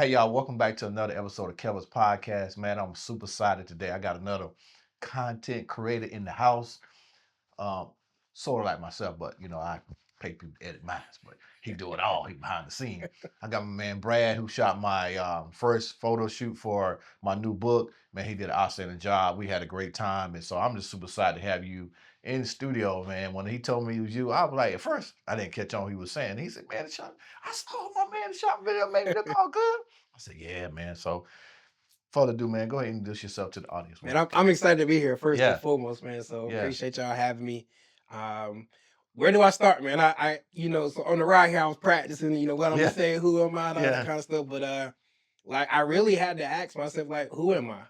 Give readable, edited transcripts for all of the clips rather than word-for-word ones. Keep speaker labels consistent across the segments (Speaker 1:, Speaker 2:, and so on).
Speaker 1: Hey y'all, welcome back to another episode of Kelvis Podcast. Man, I'm super excited today. I got another content creator in the house. Um, sort of like myself, but I pay people to edit mine, but he do it all. He behind the scene. I got my man Brad who shot my first photo shoot for my new book. Man, he did an outstanding job. We had a great time, and so I'm just super excited to have you in the studio, man. When he told me it was you, I was like, at first I didn't catch on what he was saying. He said, "Man, the shot, I saw my man the shot video, made me look all good." I said, "Yeah, man." So, further ado, man, go ahead and introduce yourself to the audience,
Speaker 2: Man,
Speaker 1: man.
Speaker 2: I'm excited to be here first and
Speaker 1: Yeah,
Speaker 2: foremost, man. So
Speaker 1: yeah,
Speaker 2: appreciate y'all having me. Um, where do I start, man? So on the ride here, I was practicing, what I'm gonna
Speaker 1: yeah,
Speaker 2: say, who am I, and all that
Speaker 1: yeah.
Speaker 2: kind of stuff. But like I really had to ask myself, like, who am I?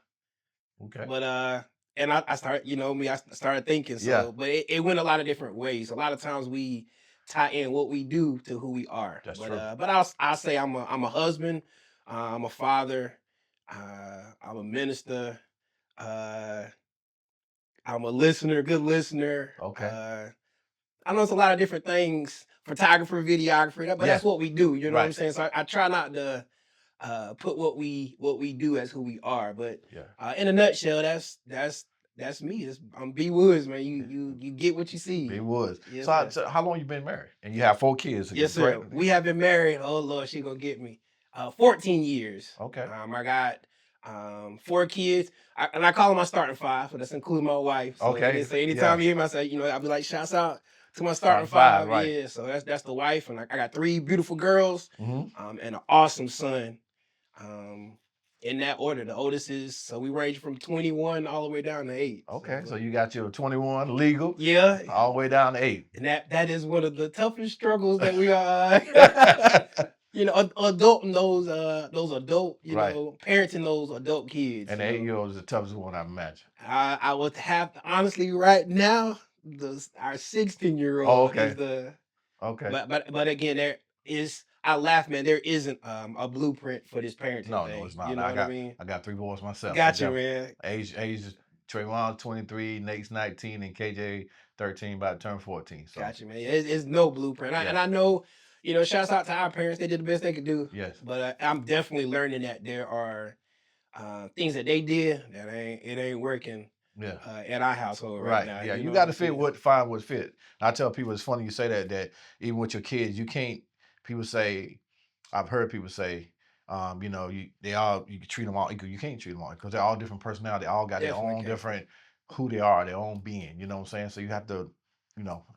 Speaker 1: Okay.
Speaker 2: But and I started, I started thinking.
Speaker 1: Yeah,
Speaker 2: So, but it went a lot of different ways. A lot of times we tie in what we do to who we are.
Speaker 1: that's
Speaker 2: But
Speaker 1: true.
Speaker 2: I'll say I'm a husband, I'm a father, I'm a minister. Uh, I'm a listener, good listener.
Speaker 1: Okay.
Speaker 2: I know it's a lot of different things, photographer, videographer, but
Speaker 1: Yeah.
Speaker 2: that's what we do. You know what I'm
Speaker 1: Right.
Speaker 2: saying? So I try not to put what we do as who we are. But
Speaker 1: Yeah.
Speaker 2: in a nutshell, that's me. I'm B Woods, man. You get what you see.
Speaker 1: Big Woods.
Speaker 2: Yes,
Speaker 1: So,
Speaker 2: sir.
Speaker 1: so how long you been married? And you have 4 kids,
Speaker 2: Yes,
Speaker 1: correct?
Speaker 2: sir. We have been married. Oh Lord, she gonna get me. 14 years.
Speaker 1: Okay.
Speaker 2: I got 4 kids. And I call them my starting five, so that's including my wife. So
Speaker 1: Okay.
Speaker 2: anytime
Speaker 1: Yeah.
Speaker 2: you hear me, I say, I'll be like, shouts out to my starting
Speaker 1: Starting five,
Speaker 2: five.
Speaker 1: right.
Speaker 2: Yeah. So that's the wife, and I got 3 beautiful girls,
Speaker 1: Mm-hmm.
Speaker 2: and an awesome son. Um, in that order, the oldest is, so we range from 21 all the way down to 8.
Speaker 1: Okay. So
Speaker 2: So
Speaker 1: you got your 21 legal
Speaker 2: yeah,
Speaker 1: all the way down to 8.
Speaker 2: and that is one of the toughest struggles that we are. Adulting those adult,
Speaker 1: Right.
Speaker 2: parenting those adult kids.
Speaker 1: And the 8-year-old is the toughest one, I imagine.
Speaker 2: I would have to honestly right now, our 16-year
Speaker 1: Oh,
Speaker 2: old
Speaker 1: okay.
Speaker 2: is the
Speaker 1: Okay.
Speaker 2: but again, there is, I laugh, man. There isn't a blueprint for this parenting
Speaker 1: No,
Speaker 2: thing.
Speaker 1: it's
Speaker 2: You
Speaker 1: not.
Speaker 2: know
Speaker 1: I
Speaker 2: what I
Speaker 1: got
Speaker 2: mean?
Speaker 1: I got 3 boys myself. So
Speaker 2: Got you,
Speaker 1: definitely.
Speaker 2: man.
Speaker 1: Age Trayvon 23, Nate's 19, and KJ 13, about to turn 14. So
Speaker 2: Got you, man. It's no blueprint.
Speaker 1: yeah.
Speaker 2: And I know, shouts out to our parents. They did the best they could do.
Speaker 1: Yes.
Speaker 2: But I'm definitely learning that there are things that they did that ain't working
Speaker 1: Yeah.
Speaker 2: in our household right
Speaker 1: Right.
Speaker 2: now.
Speaker 1: Yeah.
Speaker 2: You
Speaker 1: You
Speaker 2: know what
Speaker 1: got
Speaker 2: I'm
Speaker 1: to fit
Speaker 2: saying?
Speaker 1: find what fit. And I tell people it's funny you say that even with your kids, you can't. People say, I've heard people say, you can treat them all equal. You can't treat them all because they're all different personality. They all got their
Speaker 2: Definitely
Speaker 1: own
Speaker 2: can.
Speaker 1: different who they are, their own being. You know what I'm saying? So you have to,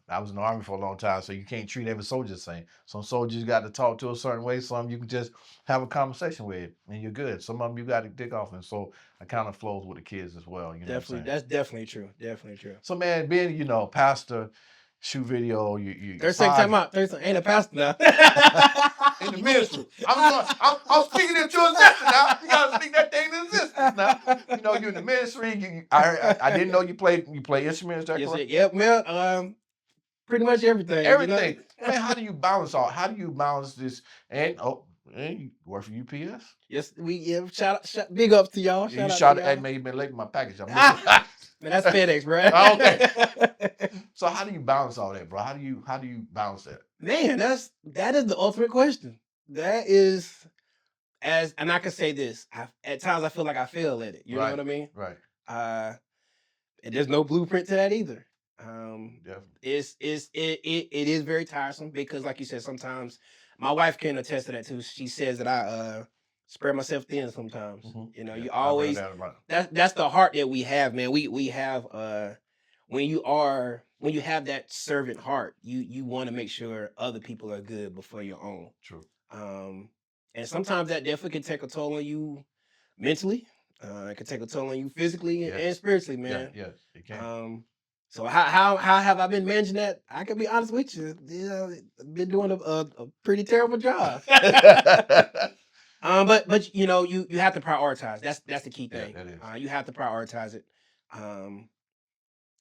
Speaker 1: I was in the army for a long time, so you can't treat every soldier the same. Some soldiers you got to talk to a certain way. Some you can just have a conversation with, and you're good. Some of them you got to dig off, and so it kind of flows with the kids as well. You know what I'm
Speaker 2: Definitely,
Speaker 1: saying?
Speaker 2: that's definitely true. Definitely true.
Speaker 1: So man, being pastor, shoot video, you
Speaker 2: 30 second time
Speaker 1: five
Speaker 2: out. 30 second. Ain't a pastor now.
Speaker 1: in the ministry. I'm speaking into existence now. You gotta speak that thing into existence now. You're in the ministry. I didn't know you play instruments. Is that
Speaker 2: Yes, sir.
Speaker 1: correct?
Speaker 2: Yep, man. Pretty much everything.
Speaker 1: Everything, man. How do you balance all? How do you balance this? And you work for UPS.
Speaker 2: Yes, shout big ups to y'all.
Speaker 1: You
Speaker 2: Shout out to
Speaker 1: shot at
Speaker 2: y'all.
Speaker 1: me. You've been late with my package. I'm
Speaker 2: Man,
Speaker 1: looking.
Speaker 2: that's FedEx, bro.
Speaker 1: Okay. So how do you balance all that, bro? How do you balance that?
Speaker 2: Man, that is the ultimate question. That is, and I can say this. At times I feel like I fail at it. You know
Speaker 1: Right.
Speaker 2: what I mean?
Speaker 1: Right.
Speaker 2: Uh, and there's no blueprint to that either.
Speaker 1: Definitely.
Speaker 2: It is very tiresome because, like you said, sometimes my wife can attest to that too. She says that I spread myself thin sometimes.
Speaker 1: Yeah,
Speaker 2: You
Speaker 1: I've heard
Speaker 2: always,
Speaker 1: that about.
Speaker 2: that's the heart that we have, man. We have when you have that servant heart, you want to make sure other people are good before your own.
Speaker 1: True.
Speaker 2: Um, and sometimes that definitely can take a toll on you mentally. It can take a toll on you physically and
Speaker 1: Yes.
Speaker 2: spiritually,
Speaker 1: Yeah.
Speaker 2: man.
Speaker 1: Yes. It can.
Speaker 2: So how have I been managing that? I can be honest with you. Been doing a pretty terrible job. But you have to prioritize. That's the key
Speaker 1: Yeah,
Speaker 2: thing.
Speaker 1: that is.
Speaker 2: You have to prioritize it.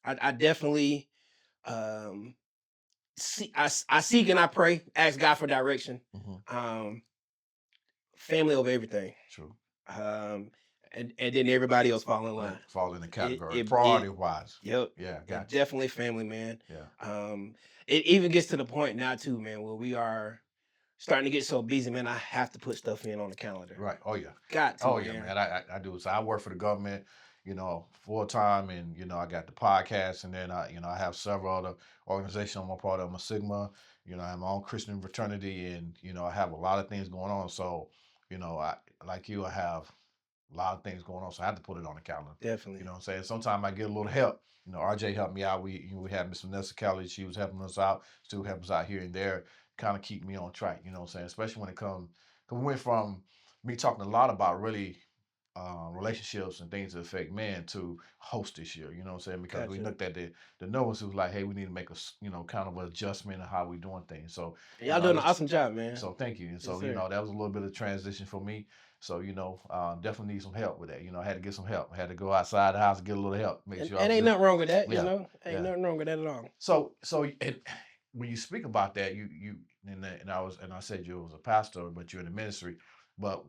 Speaker 2: I definitely I seek and I pray, ask God for direction. Family over everything.
Speaker 1: True.
Speaker 2: And then everybody else fall in line.
Speaker 1: Fall in the category.
Speaker 2: It-
Speaker 1: Priority wise.
Speaker 2: Yep.
Speaker 1: Yeah, got
Speaker 2: Definitely family, man.
Speaker 1: you. Yeah.
Speaker 2: It even gets to the point now too, man, where we are starting to get so busy, man. I have to put stuff in on the calendar.
Speaker 1: Right. Oh yeah.
Speaker 2: Got to,
Speaker 1: Oh yeah,
Speaker 2: man.
Speaker 1: man. I do. So I work for the government, full time, and I got the podcast, and then I have several other organizations I'm a part of. I'm a Sigma. I have my own Christian fraternity, and I have a lot of things going on. So, I like you, I have a lot of things going on, so I have to put it on the calendar.
Speaker 2: Definitely.
Speaker 1: What I'm saying? Sometimes I get a little help. RJ helped me out. We had Miss Vanessa Kelly. She was helping us out, still helping us out here and there, kind of keep me on track. What I'm saying? Especially when it comes, because we went from me talking a lot about really relationships and things that affect men to host this year. You know what I'm saying? Because we
Speaker 2: Gotcha.
Speaker 1: looked at the numbers, it was like, hey, we need to make a kind of adjustment in how we doing things. So
Speaker 2: Y'all doing an awesome job, man.
Speaker 1: so thank you. And
Speaker 2: Yes,
Speaker 1: so,
Speaker 2: sir.
Speaker 1: that was a little bit of transition for me. So, definitely need some help with that. I had to get some help. I had to go outside the house and get a little help. Make
Speaker 2: And,
Speaker 1: sure
Speaker 2: and
Speaker 1: I was
Speaker 2: ain't
Speaker 1: good.
Speaker 2: nothing wrong with that,
Speaker 1: Yeah.
Speaker 2: Ain't
Speaker 1: Yeah.
Speaker 2: nothing wrong with that at all.
Speaker 1: So when you speak about that, and I said you was a pastor, but you're in the ministry. But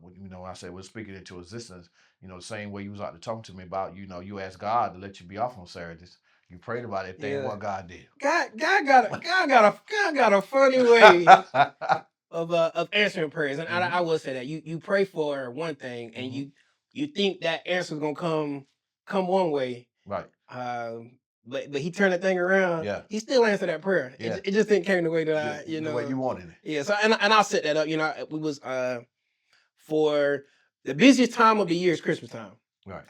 Speaker 1: I said we're speaking into existence. The same way you was out to talk to me about. You asked God to let you be off on Saturdays. You prayed about it. Thing what God did.
Speaker 2: God got a funny way of answering prayers, and I will say that you pray for one thing, and you think that answer's gonna come one way,
Speaker 1: right?
Speaker 2: But he turned that thing around.
Speaker 1: Yeah.
Speaker 2: He still answered that prayer.
Speaker 1: Yeah.
Speaker 2: It just didn't came the way that
Speaker 1: the way you wanted it.
Speaker 2: Yeah. So and I'll set that up. We was for the busiest time of the year is Christmas time.
Speaker 1: Right.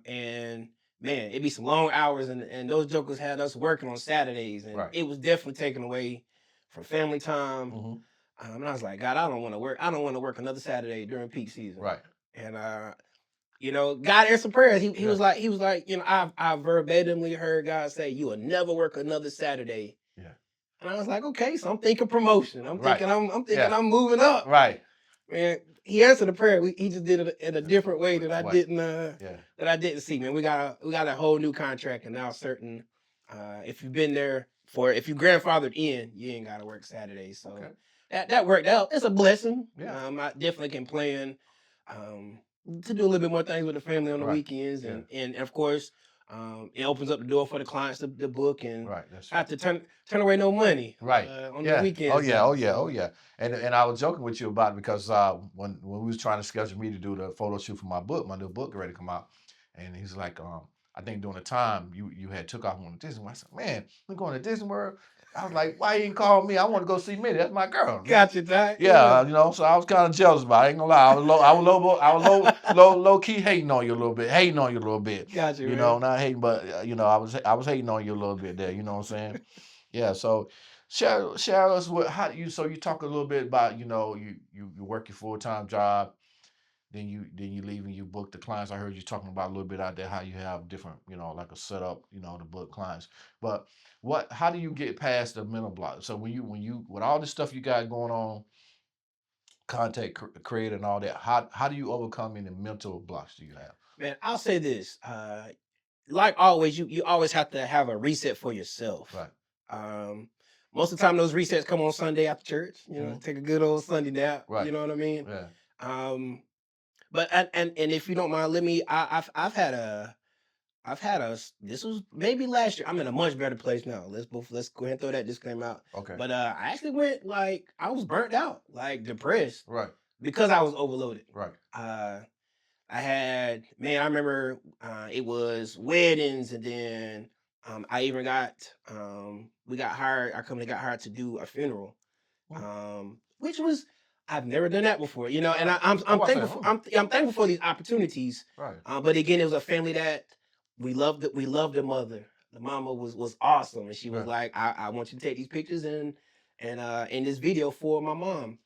Speaker 2: And man, it'd be some long hours, and those jokers had us working on Saturdays, and it was definitely taken away from family time. And I was like, God, I don't want to work. I don't want to work another Saturday during peak season.
Speaker 1: Right.
Speaker 2: And God answered prayers. He was like, I verbatimly heard God say, "You will never work another Saturday."
Speaker 1: Yeah.
Speaker 2: And I was like, okay, so I'm thinking promotion. I'm
Speaker 1: Right.
Speaker 2: thinking I'm moving up.
Speaker 1: Right.
Speaker 2: Man, he answered the prayer. He just did it in a different way that I didn't
Speaker 1: Yeah.
Speaker 2: that I didn't see. Man, we got a whole new contract, and now certain if you've been there if you grandfathered in, you ain't gotta work Saturdays. So that worked out. It's a blessing.
Speaker 1: Yeah.
Speaker 2: I definitely can plan to do a little bit more things with the family on the
Speaker 1: Right.
Speaker 2: weekends,
Speaker 1: Yeah.
Speaker 2: and of course, it opens up the door for the clients to book, and
Speaker 1: Right. That's
Speaker 2: I have to turn away no money.
Speaker 1: Right.
Speaker 2: On the weekends.
Speaker 1: Oh yeah.
Speaker 2: now,
Speaker 1: Oh yeah.
Speaker 2: so.
Speaker 1: Oh yeah. And I was joking with you about it because when we was trying to schedule me to do the photo shoot for my new book ready to come out, and he's like, I think during the time you had took off on Disney World. I said, man, we're going to Disney World. I was like, why you didn't call me? I want to go see Minnie. That's my girl.
Speaker 2: Gotcha, Ty.
Speaker 1: Yeah, so I was kind of jealous about it. I ain't gonna lie. I was low key hating on you a little bit.
Speaker 2: Gotcha,
Speaker 1: You
Speaker 2: man.
Speaker 1: know, not hating, but I was hating on you a little bit there. You know what I'm saying? Yeah. So share us with how you talk a little bit about you work your full-time job, then you leave and you book the clients. I heard you talking about a little bit out there how you have different like a setup to book clients. But how do you get past the mental block? So when you with all this stuff you got going on, content creator and all that, how do you overcome any mental blocks do you have?
Speaker 2: Man, I'll say this. Like always, you always have to have a reset for yourself.
Speaker 1: Right.
Speaker 2: Most of the time those resets come on Sunday after church. Take a good old Sunday nap.
Speaker 1: Right.
Speaker 2: You know what I mean?
Speaker 1: Yeah.
Speaker 2: But and if you don't mind, let me. I've had a. This was maybe last year. I'm in a much better place now. Let's go ahead and throw that disclaimer out.
Speaker 1: Okay.
Speaker 2: But I actually went I was burnt out, depressed.
Speaker 1: Right.
Speaker 2: Because I was overloaded.
Speaker 1: Right.
Speaker 2: I remember it was weddings, and then I even got we got hired. Our company got hired to do a funeral, which was I've never done that before, and I'm thankful. I'm thankful for these opportunities.
Speaker 1: Right.
Speaker 2: But again, it was a family that we loved. We loved the mother. The mama was awesome, and she was like, I want you to take these pictures and in this video for my mom.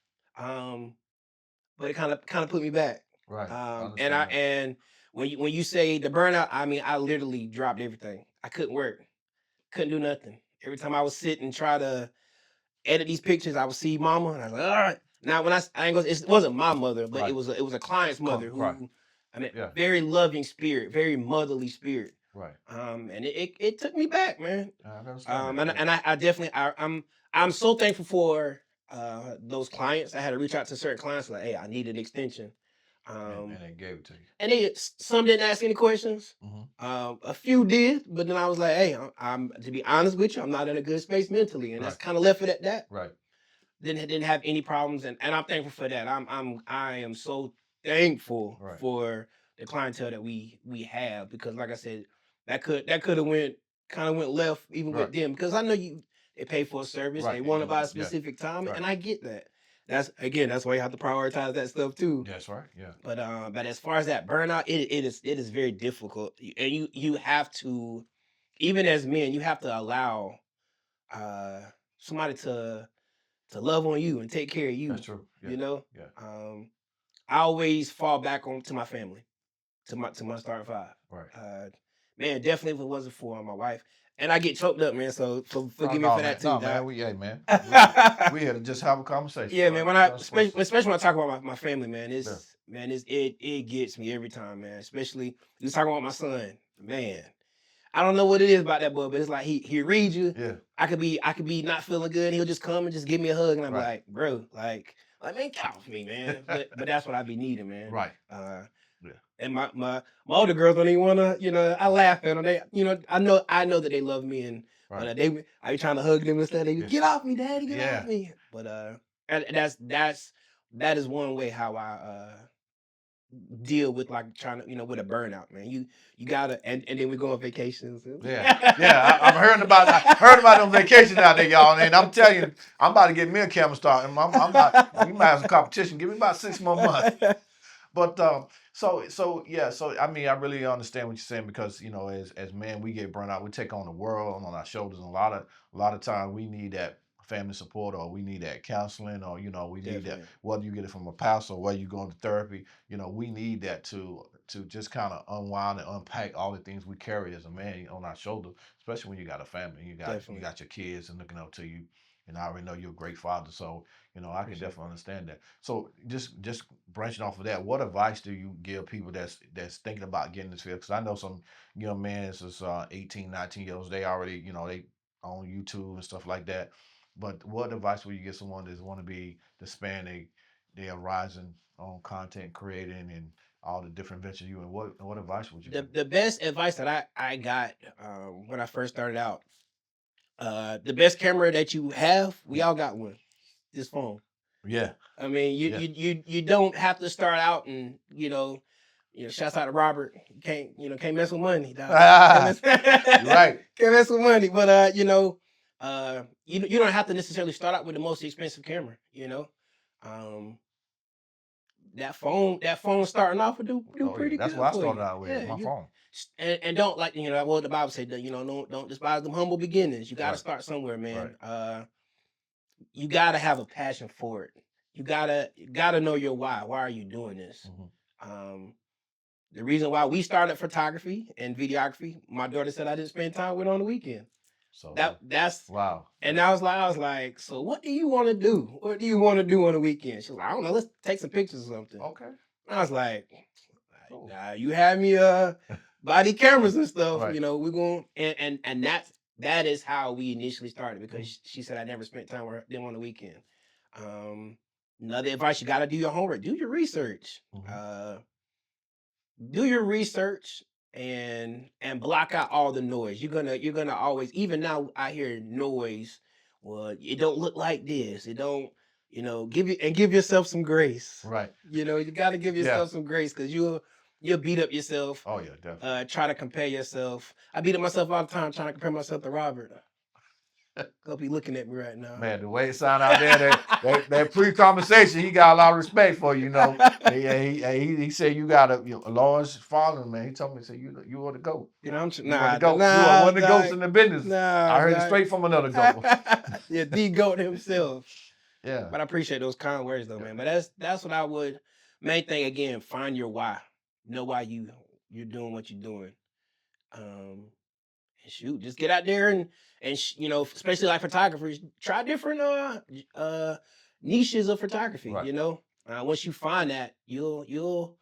Speaker 2: But it kind of put me back.
Speaker 1: Right.
Speaker 2: And when you say the burnout, I mean, I literally dropped everything. I couldn't work, couldn't do nothing. Every time I would sit and try to edit these pictures, I would see mama, and I was like, all right. Now when it wasn't my mother, but it was a client's mother who, very loving spirit, very motherly spirit.
Speaker 1: Right.
Speaker 2: And it took me back, man.
Speaker 1: And
Speaker 2: I definitely I'm so thankful for those clients. I had to reach out to certain clients like, hey, I need an extension.
Speaker 1: And they gave it to you.
Speaker 2: And some didn't ask any questions. A few did, but then I was like, hey, I'm to be honest with you, I'm not in a good space mentally, and that's kind of left it at that.
Speaker 1: Right.
Speaker 2: didn't have any problems, and I'm thankful for that. I am so thankful
Speaker 1: Right.
Speaker 2: for the clientele that we have, because like I said, that could have went kind of went left even
Speaker 1: Right.
Speaker 2: with them, because I know they pay for a service,
Speaker 1: Right.
Speaker 2: they want it by a
Speaker 1: Yeah.
Speaker 2: specific time,
Speaker 1: Right.
Speaker 2: and I get that. That's why you have to prioritize that stuff too.
Speaker 1: That's right. Yeah.
Speaker 2: But as far as that burnout, it is very difficult, and you have to, even as men, you have to allow uh somebody to love on you and take care of
Speaker 1: That's
Speaker 2: you.
Speaker 1: true. Yeah.
Speaker 2: You know,
Speaker 1: Yeah.
Speaker 2: I always fall back on to my family, to my start five.
Speaker 1: Right.
Speaker 2: Man, definitely if it wasn't for my wife, and I get choked up, man. So
Speaker 1: Oh
Speaker 2: forgive me
Speaker 1: no,
Speaker 2: for
Speaker 1: man.
Speaker 2: that too,
Speaker 1: No, man.
Speaker 2: Doc.
Speaker 1: Hey, man. We had to just have a conversation,
Speaker 2: Yeah,
Speaker 1: bro.
Speaker 2: man. When
Speaker 1: That's what's
Speaker 2: especially when I talk about my family, man,
Speaker 1: yeah.
Speaker 2: it gets me every time, man. Especially you talking about my son, man. I don't know what it is about that boy, but it's like he reads you.
Speaker 1: Yeah.
Speaker 2: I could be not feeling good, and he'll just come and just give me a hug, and I'm
Speaker 1: Right.
Speaker 2: like, bro, like man, get off me, man. But that's what I be needing, man.
Speaker 1: Right.
Speaker 2: Uh,
Speaker 1: Yeah.
Speaker 2: and my older girls don't even wanna, I laugh at them. They, I know that they love me, and
Speaker 1: Right.
Speaker 2: I be trying to hug them and stuff. They be,
Speaker 1: Yeah.
Speaker 2: get off me, daddy, get
Speaker 1: Yeah.
Speaker 2: off me. But and that is one way how I deal with, like, trying to, with a burnout, man. You gotta, and then we go on vacations.
Speaker 1: Yeah, yeah. I'm hearing about them vacations out there, y'all. And I'm telling you, I'm about to get me a camera start. And I'm about we might have some competition. Give me about 6 more months. But so yeah, so I mean, I really understand what you're saying, because as men, we get burnt out. We take on the world on our shoulders, and a lot of time we need that family support, or we need that counseling, or we need that,
Speaker 2: Definitely.
Speaker 1: whether you get it from a pastor or whether you go into therapy. We need that to just kind of unwind and unpack all the things we carry as a man on our shoulder, especially when you got a family, you
Speaker 2: Definitely.
Speaker 1: got your kids and looking up to you. And I already know you're a great father, so I can
Speaker 2: Appreciate
Speaker 1: definitely understand that. So just branching off of that, what advice do you give people that's thinking about getting this field? Because I know some young men is 18, 19 years old. They already they on YouTube and stuff like that. But what advice would you give someone that want to be the span they are rising on content creating and all the different ventures you in? What advice would you
Speaker 2: The
Speaker 1: give?
Speaker 2: the best advice that I got when I first started out, the best camera that you have, we all got one. This phone.
Speaker 1: Yeah,
Speaker 2: I mean, you
Speaker 1: yeah.
Speaker 2: you you you don't have to start out, and shouts out to Robert. You can't mess with money, dog. Can't mess,
Speaker 1: You're right.
Speaker 2: can't mess with money. But you don't have to necessarily start out with the most expensive camera. Um, that phone starting off will do
Speaker 1: Oh yeah,
Speaker 2: pretty
Speaker 1: that's
Speaker 2: good
Speaker 1: what I
Speaker 2: for
Speaker 1: started
Speaker 2: you.
Speaker 1: out with,
Speaker 2: Yeah,
Speaker 1: my phone.
Speaker 2: and don't, like, what the Bible said, that don't despise them humble beginnings. You got to
Speaker 1: Right,
Speaker 2: start somewhere, man.
Speaker 1: right.
Speaker 2: You got to have a passion for it. You gotta know your why. Why are you doing this?
Speaker 1: Hmm.
Speaker 2: Um, the reason why we started photography and videography, my daughter said I didn't spend time with on the weekend.
Speaker 1: So
Speaker 2: That's
Speaker 1: wow.
Speaker 2: And I was like, so what do you want to do? What do you want to do on the weekend? She's like, I don't know. Let's take some pictures or something.
Speaker 1: Okay.
Speaker 2: I was like,
Speaker 1: Oh.
Speaker 2: nah, you have me body cameras and stuff.
Speaker 1: Right.
Speaker 2: We're going, and that is how we initially started,
Speaker 1: Mhm.
Speaker 2: because she said I never spent time with them on the weekend. Um, Another advice: you got to do your homework, do your research.
Speaker 1: Mhm.
Speaker 2: Do your research, and block out all the noise. You're gonna always, even now I hear noise. Well, it don't look like this. It don't, give yourself some grace.
Speaker 1: Right.
Speaker 2: You got to give
Speaker 1: Yeah.
Speaker 2: yourself some grace, because you'll beat up yourself.
Speaker 1: Oh yeah, definitely.
Speaker 2: Try to compare yourself. I beat up myself all the time trying to compare myself to Robert. Hope he looking at me right now.
Speaker 1: Man, the way it sound out there, that pre-conversation, he got a lot of respect for you. He said you got a large following, man. He told me, he said you want to go.
Speaker 2: I'm
Speaker 1: You want to
Speaker 2: nah,
Speaker 1: go. You are
Speaker 2: nah,
Speaker 1: one of the goats
Speaker 2: dog.
Speaker 1: in the business.
Speaker 2: Nah,
Speaker 1: I heard it
Speaker 2: dog.
Speaker 1: straight from another goat.
Speaker 2: Yeah, the goat himself.
Speaker 1: Yeah.
Speaker 2: But I appreciate those kind words, though,
Speaker 1: Yeah.
Speaker 2: man. But that's what I would. Main thing again, find your why. Know why you're doing what you're doing. And shoot, just get out there, especially like photographers, try different niches of photography.
Speaker 1: Right.
Speaker 2: Once you find that, you'll.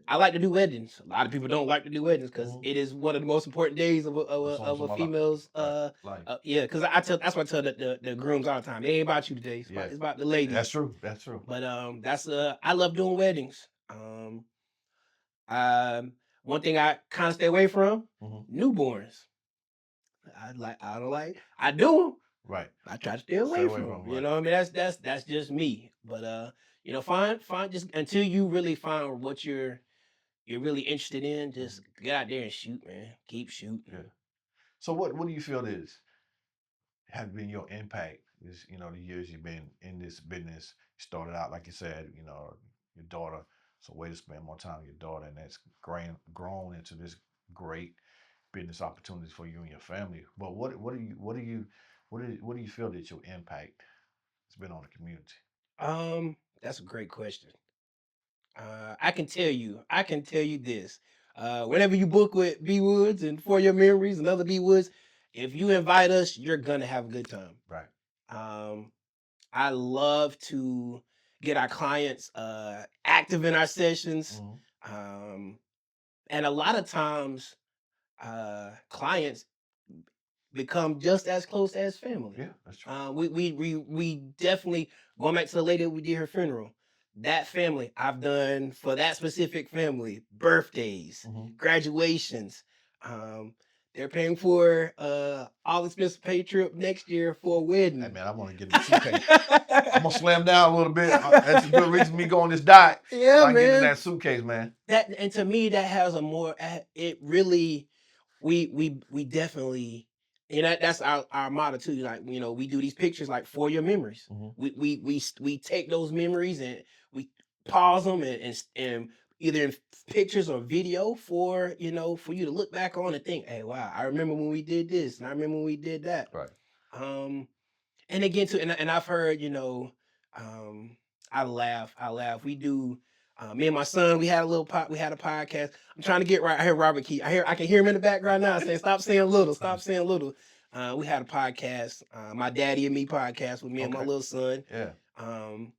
Speaker 2: I like to do weddings. A lot of people don't like to do weddings, because
Speaker 1: Mhm.
Speaker 2: it is one of the most important days of a, of
Speaker 1: That's
Speaker 2: a, of a
Speaker 1: my life.
Speaker 2: female's.
Speaker 1: Right. Life.
Speaker 2: Yeah, because that's what I tell the grooms all the time. It ain't about you today. It's
Speaker 1: Yeah.
Speaker 2: about the ladies.
Speaker 1: That's true. That's true.
Speaker 2: But that's I love doing weddings. Um, One thing I kind of stay away from,
Speaker 1: Mhm.
Speaker 2: newborns. I don't like. I do them,
Speaker 1: Right.
Speaker 2: I try to stay
Speaker 1: Stay
Speaker 2: away
Speaker 1: away
Speaker 2: from
Speaker 1: from
Speaker 2: them.
Speaker 1: right.
Speaker 2: I mean, that's just me. But find just until you really find what you're really interested in, just get out there and shoot, man. Keep shooting.
Speaker 1: Yeah. So what do you feel is have been your impact? Is the years you've been in this business. You started out like you said, your daughter. So way to spend more time with your daughter, and that's grown into this great business opportunities for you and your family. But what do you feel that your impact has been on the community?
Speaker 2: That's a great question. I can tell you this. Whenever you book with B Woods and For Your Memories and other B Woods, if you invite us, you're gonna have a good time.
Speaker 1: Right.
Speaker 2: Um, I love to get our clients active in our sessions.
Speaker 1: Mhm.
Speaker 2: Um, and a lot of times, clients become just as close as family.
Speaker 1: Yeah, that's true.
Speaker 2: We definitely going back to the lady that we did her funeral. That family I've done for that specific family birthdays,
Speaker 1: Hmm.
Speaker 2: graduations. Um, they're paying for all expensive paid trip next year for a
Speaker 1: Hey
Speaker 2: wedding.
Speaker 1: man, I want to get in the suitcase. I'm gonna slam down a little bit. That's a good reason me go on this diet. So
Speaker 2: Yeah,
Speaker 1: I can get in
Speaker 2: man.
Speaker 1: that suitcase, man.
Speaker 2: That and to me that has a more it really we definitely that's our motto too. Like we do these pictures like for your memories.
Speaker 1: Hmm.
Speaker 2: We take those memories and we pause them and either in pictures or video for for you to look back on and think, hey, wow, I remember when we did this and I remember when we did that.
Speaker 1: Right.
Speaker 2: Um, and again too, and I've heard, um, I laugh. We do. Me and my son, we had a podcast. I'm trying to get right. I hear Robert Key. I can hear him in the background now saying, "Stop saying little, stop saying little." We had a podcast, my daddy and me podcast with me and my
Speaker 1: Okay.
Speaker 2: little son.
Speaker 1: Yeah.
Speaker 2: Um,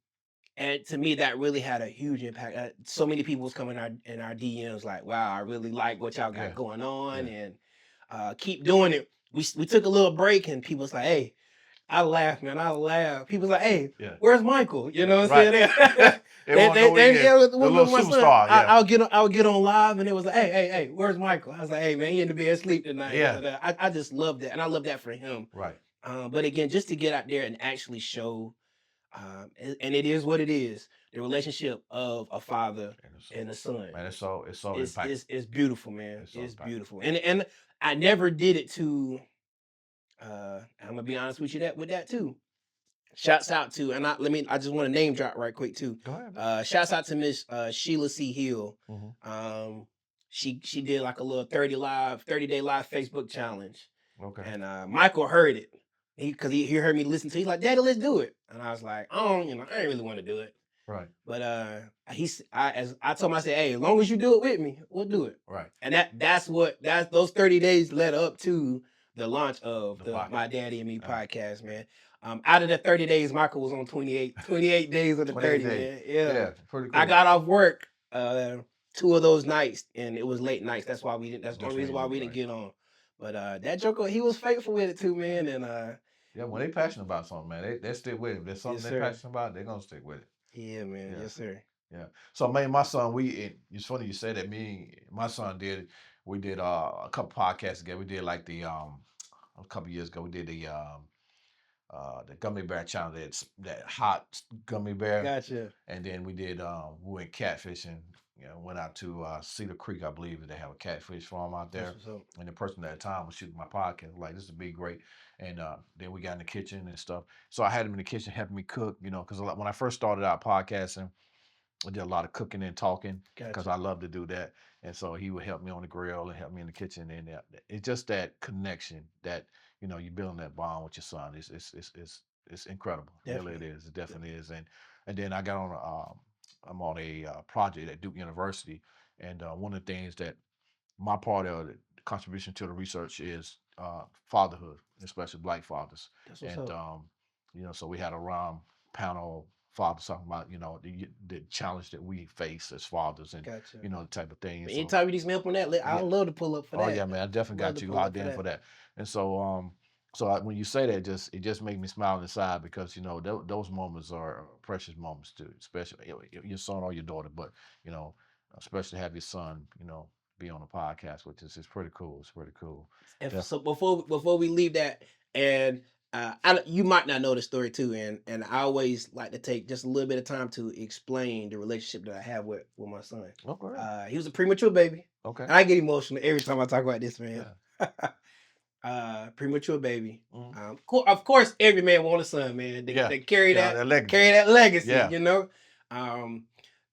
Speaker 2: and to me, that really had a huge impact. So many people was coming in our DMs like, "Wow, I really like what y'all
Speaker 1: Yeah.
Speaker 2: got going on,
Speaker 1: Yeah.
Speaker 2: and keep doing it." We took a little break, and people was like, "Hey." I laugh, man. I laugh. People's like, "Hey,
Speaker 1: Yeah.
Speaker 2: where's Michael?" You know what I'm
Speaker 1: Right.
Speaker 2: saying?
Speaker 1: They want to know where he is.
Speaker 2: Yeah, with
Speaker 1: The little
Speaker 2: my son,
Speaker 1: superstar. Yeah.
Speaker 2: I would get on live, and it was like, "Hey, where's Michael?" I was like, "Hey, man, he in the bed asleep tonight."
Speaker 1: Yeah.
Speaker 2: But I just love that, and I love that for him.
Speaker 1: Right.
Speaker 2: But again, just to get out there and actually show, and it is what it is. The relationship of a father
Speaker 1: And
Speaker 2: and a son
Speaker 1: man, it's so impactful.
Speaker 2: is beautiful, man.
Speaker 1: It's so
Speaker 2: It's
Speaker 1: impactful.
Speaker 2: beautiful, and I never did it to. I'm gonna be honest with you with that too. Shouts out to and I just want to name drop right quick too.
Speaker 1: Go ahead.
Speaker 2: Shouts out to Miss Sheila C. Hill.
Speaker 1: Hmm.
Speaker 2: Um, she did like a little 30-day live Facebook challenge,
Speaker 1: Okay.
Speaker 2: and Michael heard it. He heard me listen to it. He's like, "Daddy, let's do it." And I was like, "Oh, I ain't really want to do it."
Speaker 1: Right.
Speaker 2: But as I told him, I said, "Hey, as long as you do it with me, we'll do it."
Speaker 1: Right.
Speaker 2: And that's those 30 days led up to the launch of
Speaker 1: The
Speaker 2: the
Speaker 1: podcast.
Speaker 2: My Daddy and Me
Speaker 1: Yeah.
Speaker 2: podcast, man. Out of the 30 days, Michael was on 28 days of the
Speaker 1: 28
Speaker 2: 30,
Speaker 1: days.
Speaker 2: man. Yeah.
Speaker 1: Yeah. Pretty
Speaker 2: I
Speaker 1: cool.
Speaker 2: got off work 2 of those nights, and it was late nights. That's the
Speaker 1: That's
Speaker 2: only
Speaker 1: when
Speaker 2: reason
Speaker 1: you
Speaker 2: why
Speaker 1: do
Speaker 2: we
Speaker 1: it.
Speaker 2: didn't
Speaker 1: Right.
Speaker 2: get on. But that Joker, he was faithful with it too,
Speaker 1: Yeah.
Speaker 2: man. And
Speaker 1: Yeah. When they passionate about something, man, they stick with it. If there's something
Speaker 2: yes,
Speaker 1: they're
Speaker 2: sir.
Speaker 1: passionate about, they're gonna stick with it.
Speaker 2: Yeah, man.
Speaker 1: Yeah.
Speaker 2: Yes, sir.
Speaker 1: Yeah. So man, my son, it's funny you say that. My son we did a couple podcasts together. We did like a couple years ago. We did the gummy bear challenge. That hot gummy bear,
Speaker 2: Gotcha.
Speaker 1: and then we went catfishing. Went out to Cedar Creek, I believe, they have a catfish farm out
Speaker 2: That's
Speaker 1: there.
Speaker 2: what's up.
Speaker 1: And the person at the time was shooting my podcast. Like, this would be great. And then we got in the kitchen and stuff. So I had him in the kitchen helping me cook. Because when I first started out podcasting, I did a lot of cooking and talking because
Speaker 2: Gotcha.
Speaker 1: I love to do that. And so he would help me on the grill and help me in the kitchen. And it's just that connection that you building that bond with your son. It's incredible. Really, it
Speaker 2: Definitely.
Speaker 1: is. It definitely is. And then I'm on a project at Duke University, and one of the things that my part of the contribution to the research is fatherhood, especially Black fathers.
Speaker 2: That's what's
Speaker 1: And
Speaker 2: up.
Speaker 1: so we had a round panel fathers talking about the challenge that we face as fathers, and
Speaker 2: Gotcha.
Speaker 1: the type of thing. And so
Speaker 2: Anytime you need some help on that,
Speaker 1: yeah,
Speaker 2: I'd love to pull up for
Speaker 1: oh yeah,
Speaker 2: that.
Speaker 1: man, I definitely
Speaker 2: Love
Speaker 1: got
Speaker 2: to
Speaker 1: you
Speaker 2: pull
Speaker 1: out
Speaker 2: up for
Speaker 1: there for
Speaker 2: that.
Speaker 1: that. And when you say that, it just make me smile inside because those moments are precious moments too, especially your son or your daughter, but you know especially have your son be on a podcast, which is pretty cool. It's pretty cool.
Speaker 2: And
Speaker 1: Def-
Speaker 2: so before we leave that, and you might not know the story too, and I always like to take just a little bit of time to explain the relationship that I have with my son.
Speaker 1: Okay.
Speaker 2: He was a premature baby.
Speaker 1: Okay.
Speaker 2: And I get emotional every time I talk about this, man.
Speaker 1: Yeah.
Speaker 2: Premature baby.
Speaker 1: Mhm.
Speaker 2: Of course, every man wants a son, man.
Speaker 1: Yeah.
Speaker 2: They carry
Speaker 1: Yeah,
Speaker 2: that
Speaker 1: that legacy.
Speaker 2: carry that legacy,
Speaker 1: Yeah.
Speaker 2: you know. Um,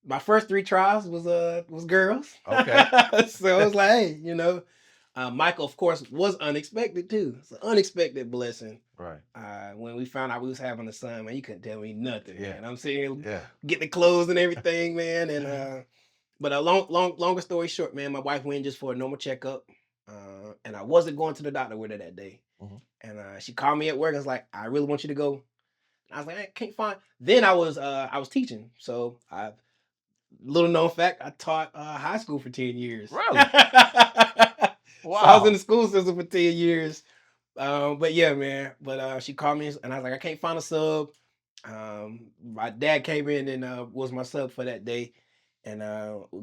Speaker 2: my first 3 trials was girls.
Speaker 1: Okay.
Speaker 2: So I was like, hey, you know, Michael, of course, was unexpected too. It's an unexpected blessing.
Speaker 1: Right.
Speaker 2: When we found out we was having a son, man, you couldn't tell me nothing,
Speaker 1: Yeah.
Speaker 2: man. I'm sitting here
Speaker 1: Yeah.
Speaker 2: getting the clothes and everything, man. And but a longer story short, man, my wife went just for a normal checkup, and I wasn't going to the doctor with her that day.
Speaker 1: Mhm.
Speaker 2: And she called me at work and was like, "I really want you to go." And I was like, "I can't find." Then I was teaching, so I little known fact, I taught high school for 10 years.
Speaker 1: Really?
Speaker 2: So I was in
Speaker 1: Wow.
Speaker 2: the school system for 10 years. But yeah, man. But she called me and I was like, I can't find a sub. My dad came in and was my sub for that day, and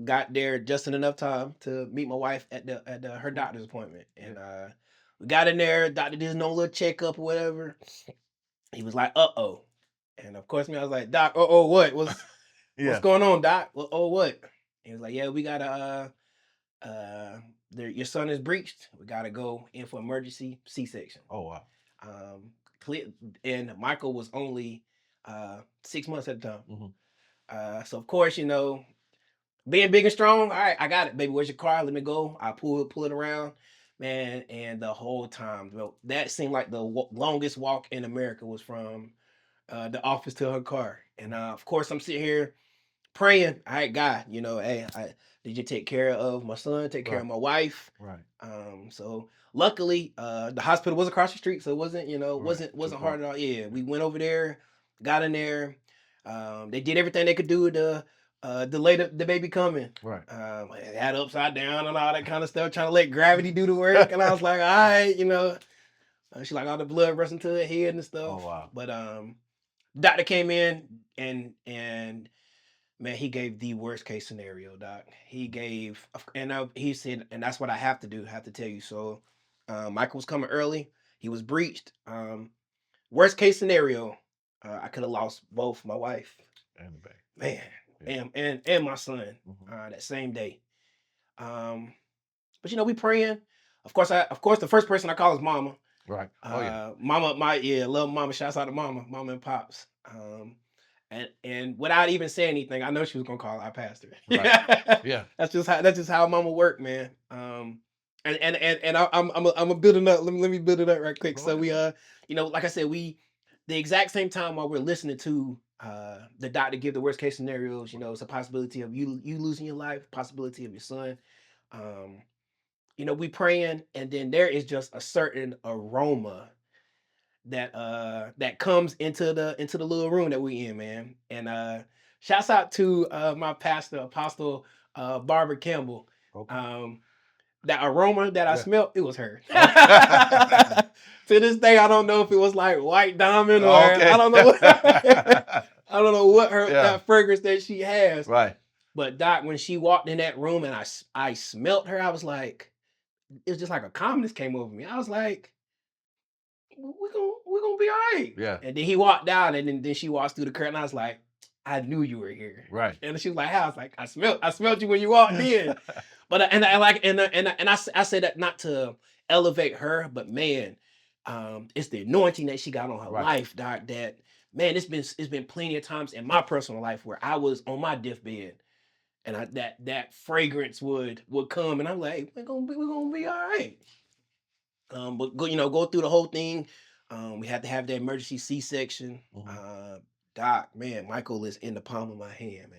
Speaker 2: got there just in enough time to meet my wife at the her doctor's appointment. And we got in there. Doctor did no little checkup or whatever. He was like, "Uh-oh," and of course, me, I was like, "Doc, uh-oh, what? What's
Speaker 1: Yeah.
Speaker 2: going on, Doc? Oh, what?" He was like, "Yeah, we gotta your son is breached. We gotta go in for emergency C-section."
Speaker 1: Oh wow.
Speaker 2: Um, and Michael was only 6 months at the time. So of course, you know, being big and strong. All right, I got it, baby. Where's your car? Let me go. I pull it around, man. And the whole time, bro, that seemed like the longest walk in America was from the office to her car. And of course, I'm sitting here praying. All right, God, you know, hey, did you take care of my son? Take care
Speaker 1: Right.
Speaker 2: of my wife?
Speaker 1: Right.
Speaker 2: So luckily, the hospital was across the street, so it wasn't, you know,
Speaker 1: Right.
Speaker 2: wasn't
Speaker 1: Too far.
Speaker 2: hard at all. Yeah, we went over there, got in there. They did everything they could do to delay the baby coming.
Speaker 1: Right.
Speaker 2: They had upside down and all that kind of stuff, trying to let gravity do the work. And I was like, all right, you know, she like all the blood rushing to her head and
Speaker 1: Oh
Speaker 2: stuff.
Speaker 1: wow.
Speaker 2: But doctor came in and man, he gave the worst case scenario, doc. He gave, and he said, and that's what I have to do. Have to tell you. So, Michael was coming early. He was breached. Worst case scenario, I could have lost both my wife,
Speaker 1: And the baby.
Speaker 2: man,
Speaker 1: Yeah.
Speaker 2: and my son that same day. But you know, we praying. Of course, the first person I call is Mama.
Speaker 1: Right. Oh yeah.
Speaker 2: Mama, love Mama. Shouts out to Mama and Pops. And without even saying anything, I know she was gonna call our pastor.
Speaker 1: Right. Yeah.
Speaker 2: That's just how Mama worked, man. I'm a building up. Let me build it up right quick.
Speaker 1: Go
Speaker 2: So
Speaker 1: ahead.
Speaker 2: we you know, like I said, we the exact same time while we're listening to the doctor give the worst case scenarios. You know, it's a possibility of you losing your life, possibility of your son. Um, you know, we praying, and then there is just a certain aroma that comes into the little room that we in, man. And shouts out to my pastor, Apostle Barbara Campbell.
Speaker 1: Okay.
Speaker 2: That aroma that I
Speaker 1: Yeah.
Speaker 2: smelled, it was her.
Speaker 1: Okay.
Speaker 2: To this day, I don't know if it was like white diamond or
Speaker 1: Okay.
Speaker 2: I don't know what I don't know what her
Speaker 1: Yeah.
Speaker 2: that fragrance that she has.
Speaker 1: Right.
Speaker 2: But Doc, when she walked in that room and I smelt her, I was like, it was just like a calmness came over me. I was like, we're gonna be all right.
Speaker 1: Yeah.
Speaker 2: And then he walked down, and then she walks through the curtain. I was like, I knew you were here.
Speaker 1: Right.
Speaker 2: And she was like, how? I was like, I smelled you when you walked in. But and I like and I say that not to elevate her, but man, it's the anointing that she got on her
Speaker 1: Right.
Speaker 2: life, Doc. That man, it's been plenty of times in my personal life where I was on my deathbed, and that fragrance would come, and I'm like, hey, we're gonna be all right. But go, you know, go through the whole thing. We had to have the emergency C-section. Doc, man, Michael is in the palm of my hand, man.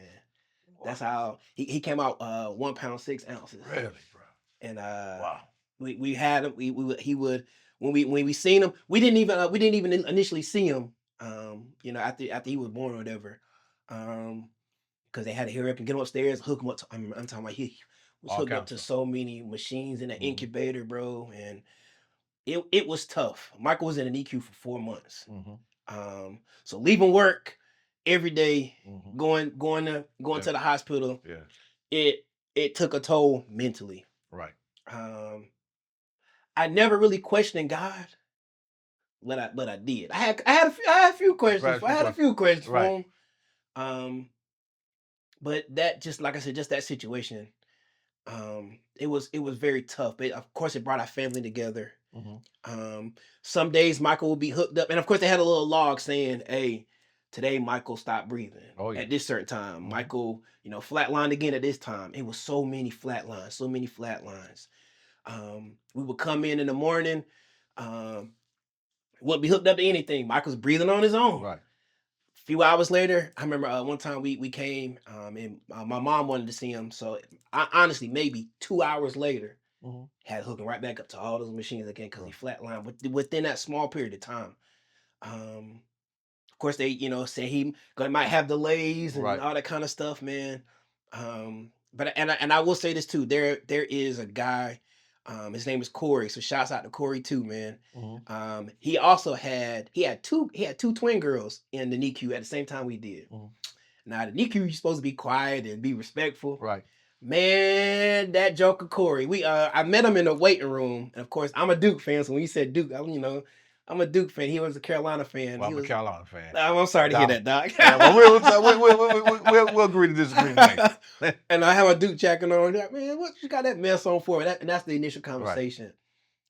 Speaker 2: That's how he came out 1 pound 6 ounces.
Speaker 1: Really, bro.
Speaker 2: And
Speaker 1: Wow.
Speaker 2: we had him. He would when we seen him. We didn't even initially see him. You know, after he was born or whatever. Because they had to hurry up and get him upstairs, hook him up. I'm talking about he was
Speaker 1: All
Speaker 2: hooked up
Speaker 1: kinds
Speaker 2: to
Speaker 1: of stuff.
Speaker 2: so many machines in the incubator, bro, and it was tough. Michael was in an EQ for 4 months. So leaving work every day, going to the hospital,
Speaker 1: Yeah.
Speaker 2: it took a toll mentally.
Speaker 1: Right.
Speaker 2: I never really questioned God but I did. I had a few questions.
Speaker 1: Right,
Speaker 2: I had a few questions for
Speaker 1: right.
Speaker 2: him. But that, just like I said, just that situation, it was very tough. But of course, it brought our family together.
Speaker 1: Hmm.
Speaker 2: Some days Michael would be hooked up, and of course they had a little log saying, "Hey, today Michael stopped breathing
Speaker 1: Oh yeah.
Speaker 2: at this certain time.
Speaker 1: Hmm.
Speaker 2: Michael, flatlined again at this time." It was so many flatlines, so many flatlines. We would come in the morning, um, wouldn't be hooked up to anything. Michael's breathing on his own.
Speaker 1: Right.
Speaker 2: A few hours later, I remember one time we came, and my mom wanted to see him. So I honestly, maybe 2 hours later,
Speaker 1: Hmm.
Speaker 2: had to hook him right back up to all those machines again because he
Speaker 1: Right.
Speaker 2: flatlined within that small period of time. Of course, they say he might have delays and
Speaker 1: Right.
Speaker 2: all that kind of stuff, man. But and I will say this too. There is a guy. His name is Corey. So shouts out to Corey too, man.
Speaker 1: Hmm.
Speaker 2: He also had two twin girls in the NICU at the same time we did.
Speaker 1: Hmm.
Speaker 2: Now the NICU, you're supposed to be quiet and be respectful.
Speaker 1: Right.
Speaker 2: Man, that Joker Corey. I met him in the waiting room, and of course I'm a Duke fan. So when you said Duke, I'm a Duke fan. He was a Carolina fan.
Speaker 1: Well,
Speaker 2: He
Speaker 1: I'm a
Speaker 2: was.
Speaker 1: Carolina fan.
Speaker 2: I'm sorry to hear
Speaker 1: Down.
Speaker 2: that, Doc.
Speaker 1: Yeah, well, we'll agree to disagree tonight.
Speaker 2: And I have a Duke jacket on. Like, man, what you got that mess on for? And that's the initial
Speaker 1: Right.
Speaker 2: conversation.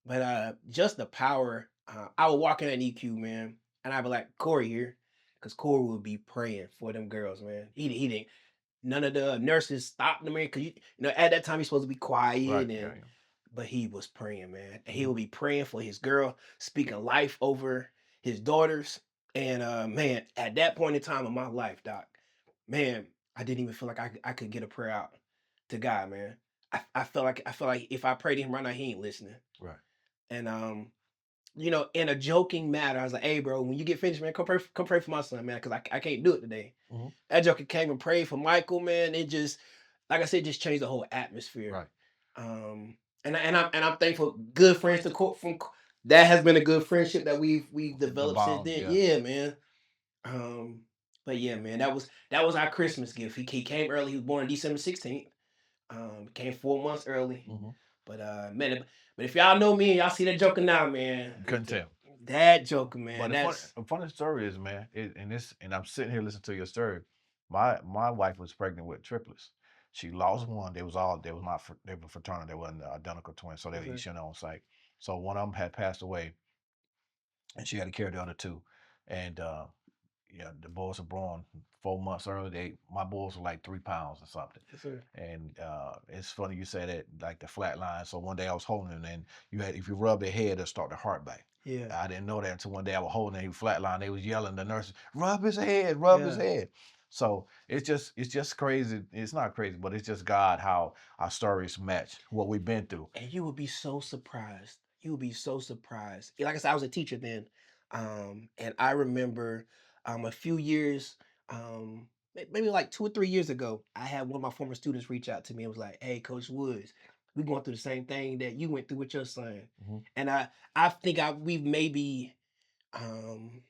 Speaker 2: But just the power. I would walk in at EQ, man, and I'd be like, Corey here, because Corey would be praying for them girls, man. He didn't. None of the nurses stopped him, because at that time he's supposed to be quiet,
Speaker 1: Right. Yeah.
Speaker 2: but he was praying, man. And he
Speaker 1: Mhm.
Speaker 2: would be praying for his girl, speaking life over his daughters. And man, at that point in time in my life, Doc, man, I didn't even feel like I could get a prayer out to God, man. I felt like if I prayed to him right now, he ain't listening.
Speaker 1: Right.
Speaker 2: And in a joking matter, I was like, "Hey, bro, when you get finished, man, come pray for my son, man, because I can't do it today."
Speaker 1: Hmm.
Speaker 2: That joker came and prayed for Michael, man. It just, like I said, just changed the whole atmosphere.
Speaker 1: Right.
Speaker 2: Um, and I'm thankful. Good friends to quote from. That has been a good friendship that we've
Speaker 1: The
Speaker 2: developed since
Speaker 1: bond.
Speaker 2: then.
Speaker 1: Yeah.
Speaker 2: Yeah, man. Um, but yeah, man, that was our Christmas gift. He came early. He was born on December 16th. Came 4 months early.
Speaker 1: Hmm.
Speaker 2: But man, but if y'all know me and y'all see that joker now, man,
Speaker 1: You couldn't tell.
Speaker 2: that joker,
Speaker 1: But
Speaker 2: man,
Speaker 1: the funny story is, man, and I'm sitting here listening to your story. My wife was pregnant with triplets. She lost one. They was not they were fraternal. They weren't identical twins, so they were each in their own site. So one of them had passed away, and she had to carry the other two. And yeah, the boys were born 4 months early. My boys were like 3 pounds or something.
Speaker 2: yes, sir.
Speaker 1: And it's funny you say that, like the flat line. So one day I was holding him, and if you rub their head, it'll start to heart back.
Speaker 2: Yeah,
Speaker 1: I didn't know that until one day I was holding him, he was flatline. They was yelling, the nurses, rub his head, rub his
Speaker 2: yeah.
Speaker 1: head. So it's just crazy. It's not crazy, but it's just God how our stories match what we've been through.
Speaker 2: And you would be so surprised. You would be so surprised. Like I said, I was a teacher then, and I remember a few years, maybe like 2 or 3 years ago, I had one of my former students reach out to me and was like, "Hey, Coach Woods, we going through the same thing that you went through with your son."
Speaker 1: Hmm.
Speaker 2: And I think we've maybe um,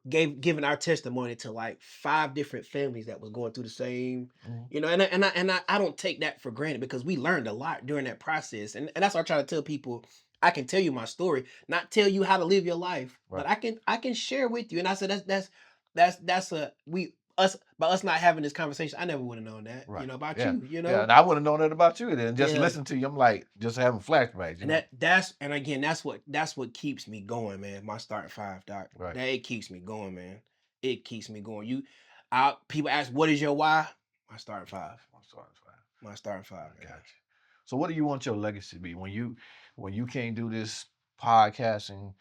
Speaker 2: given our testimony to like 5 different families that was going through the same,
Speaker 1: Hmm.
Speaker 2: and I don't take that for granted, because we learned a lot during that process. And that's why I try to tell people, I can tell you my story, not tell you how to live your life, but
Speaker 1: Right.
Speaker 2: I can share with you. And I said that's a we us by us not having this conversation, I never would have known that,
Speaker 1: Right.
Speaker 2: about
Speaker 1: Yeah.
Speaker 2: you,
Speaker 1: Yeah. And I wouldn't have known that about you then. Just
Speaker 2: yeah.
Speaker 1: listen to you. I'm like just having flashbacks, you
Speaker 2: And
Speaker 1: know?
Speaker 2: and again, that's what keeps me going, man. My starting five, Doc.
Speaker 1: Right.
Speaker 2: That it keeps me going, man. It keeps me going. People ask, what is your why? My starting five.
Speaker 1: I'm sorry, it's fine.
Speaker 2: My starting five,
Speaker 1: I
Speaker 2: man.
Speaker 1: got you. So what do you want your legacy to be when you can't do this podcasting,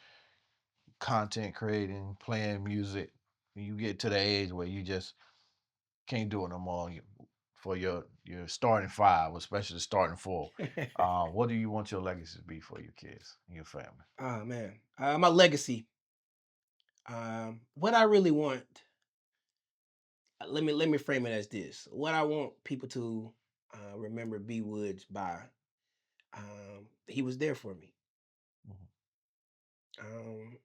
Speaker 1: content creating, playing music, when you get to the age where you just can't do it no more for your starting five, especially the starting four. What do you want your legacy to be for your kids and your family?
Speaker 2: Oh man. My legacy. What I really want. Let me frame it as this. What I want people to remember B Woods by. He was there for me.
Speaker 1: Mhm.
Speaker 2: Um,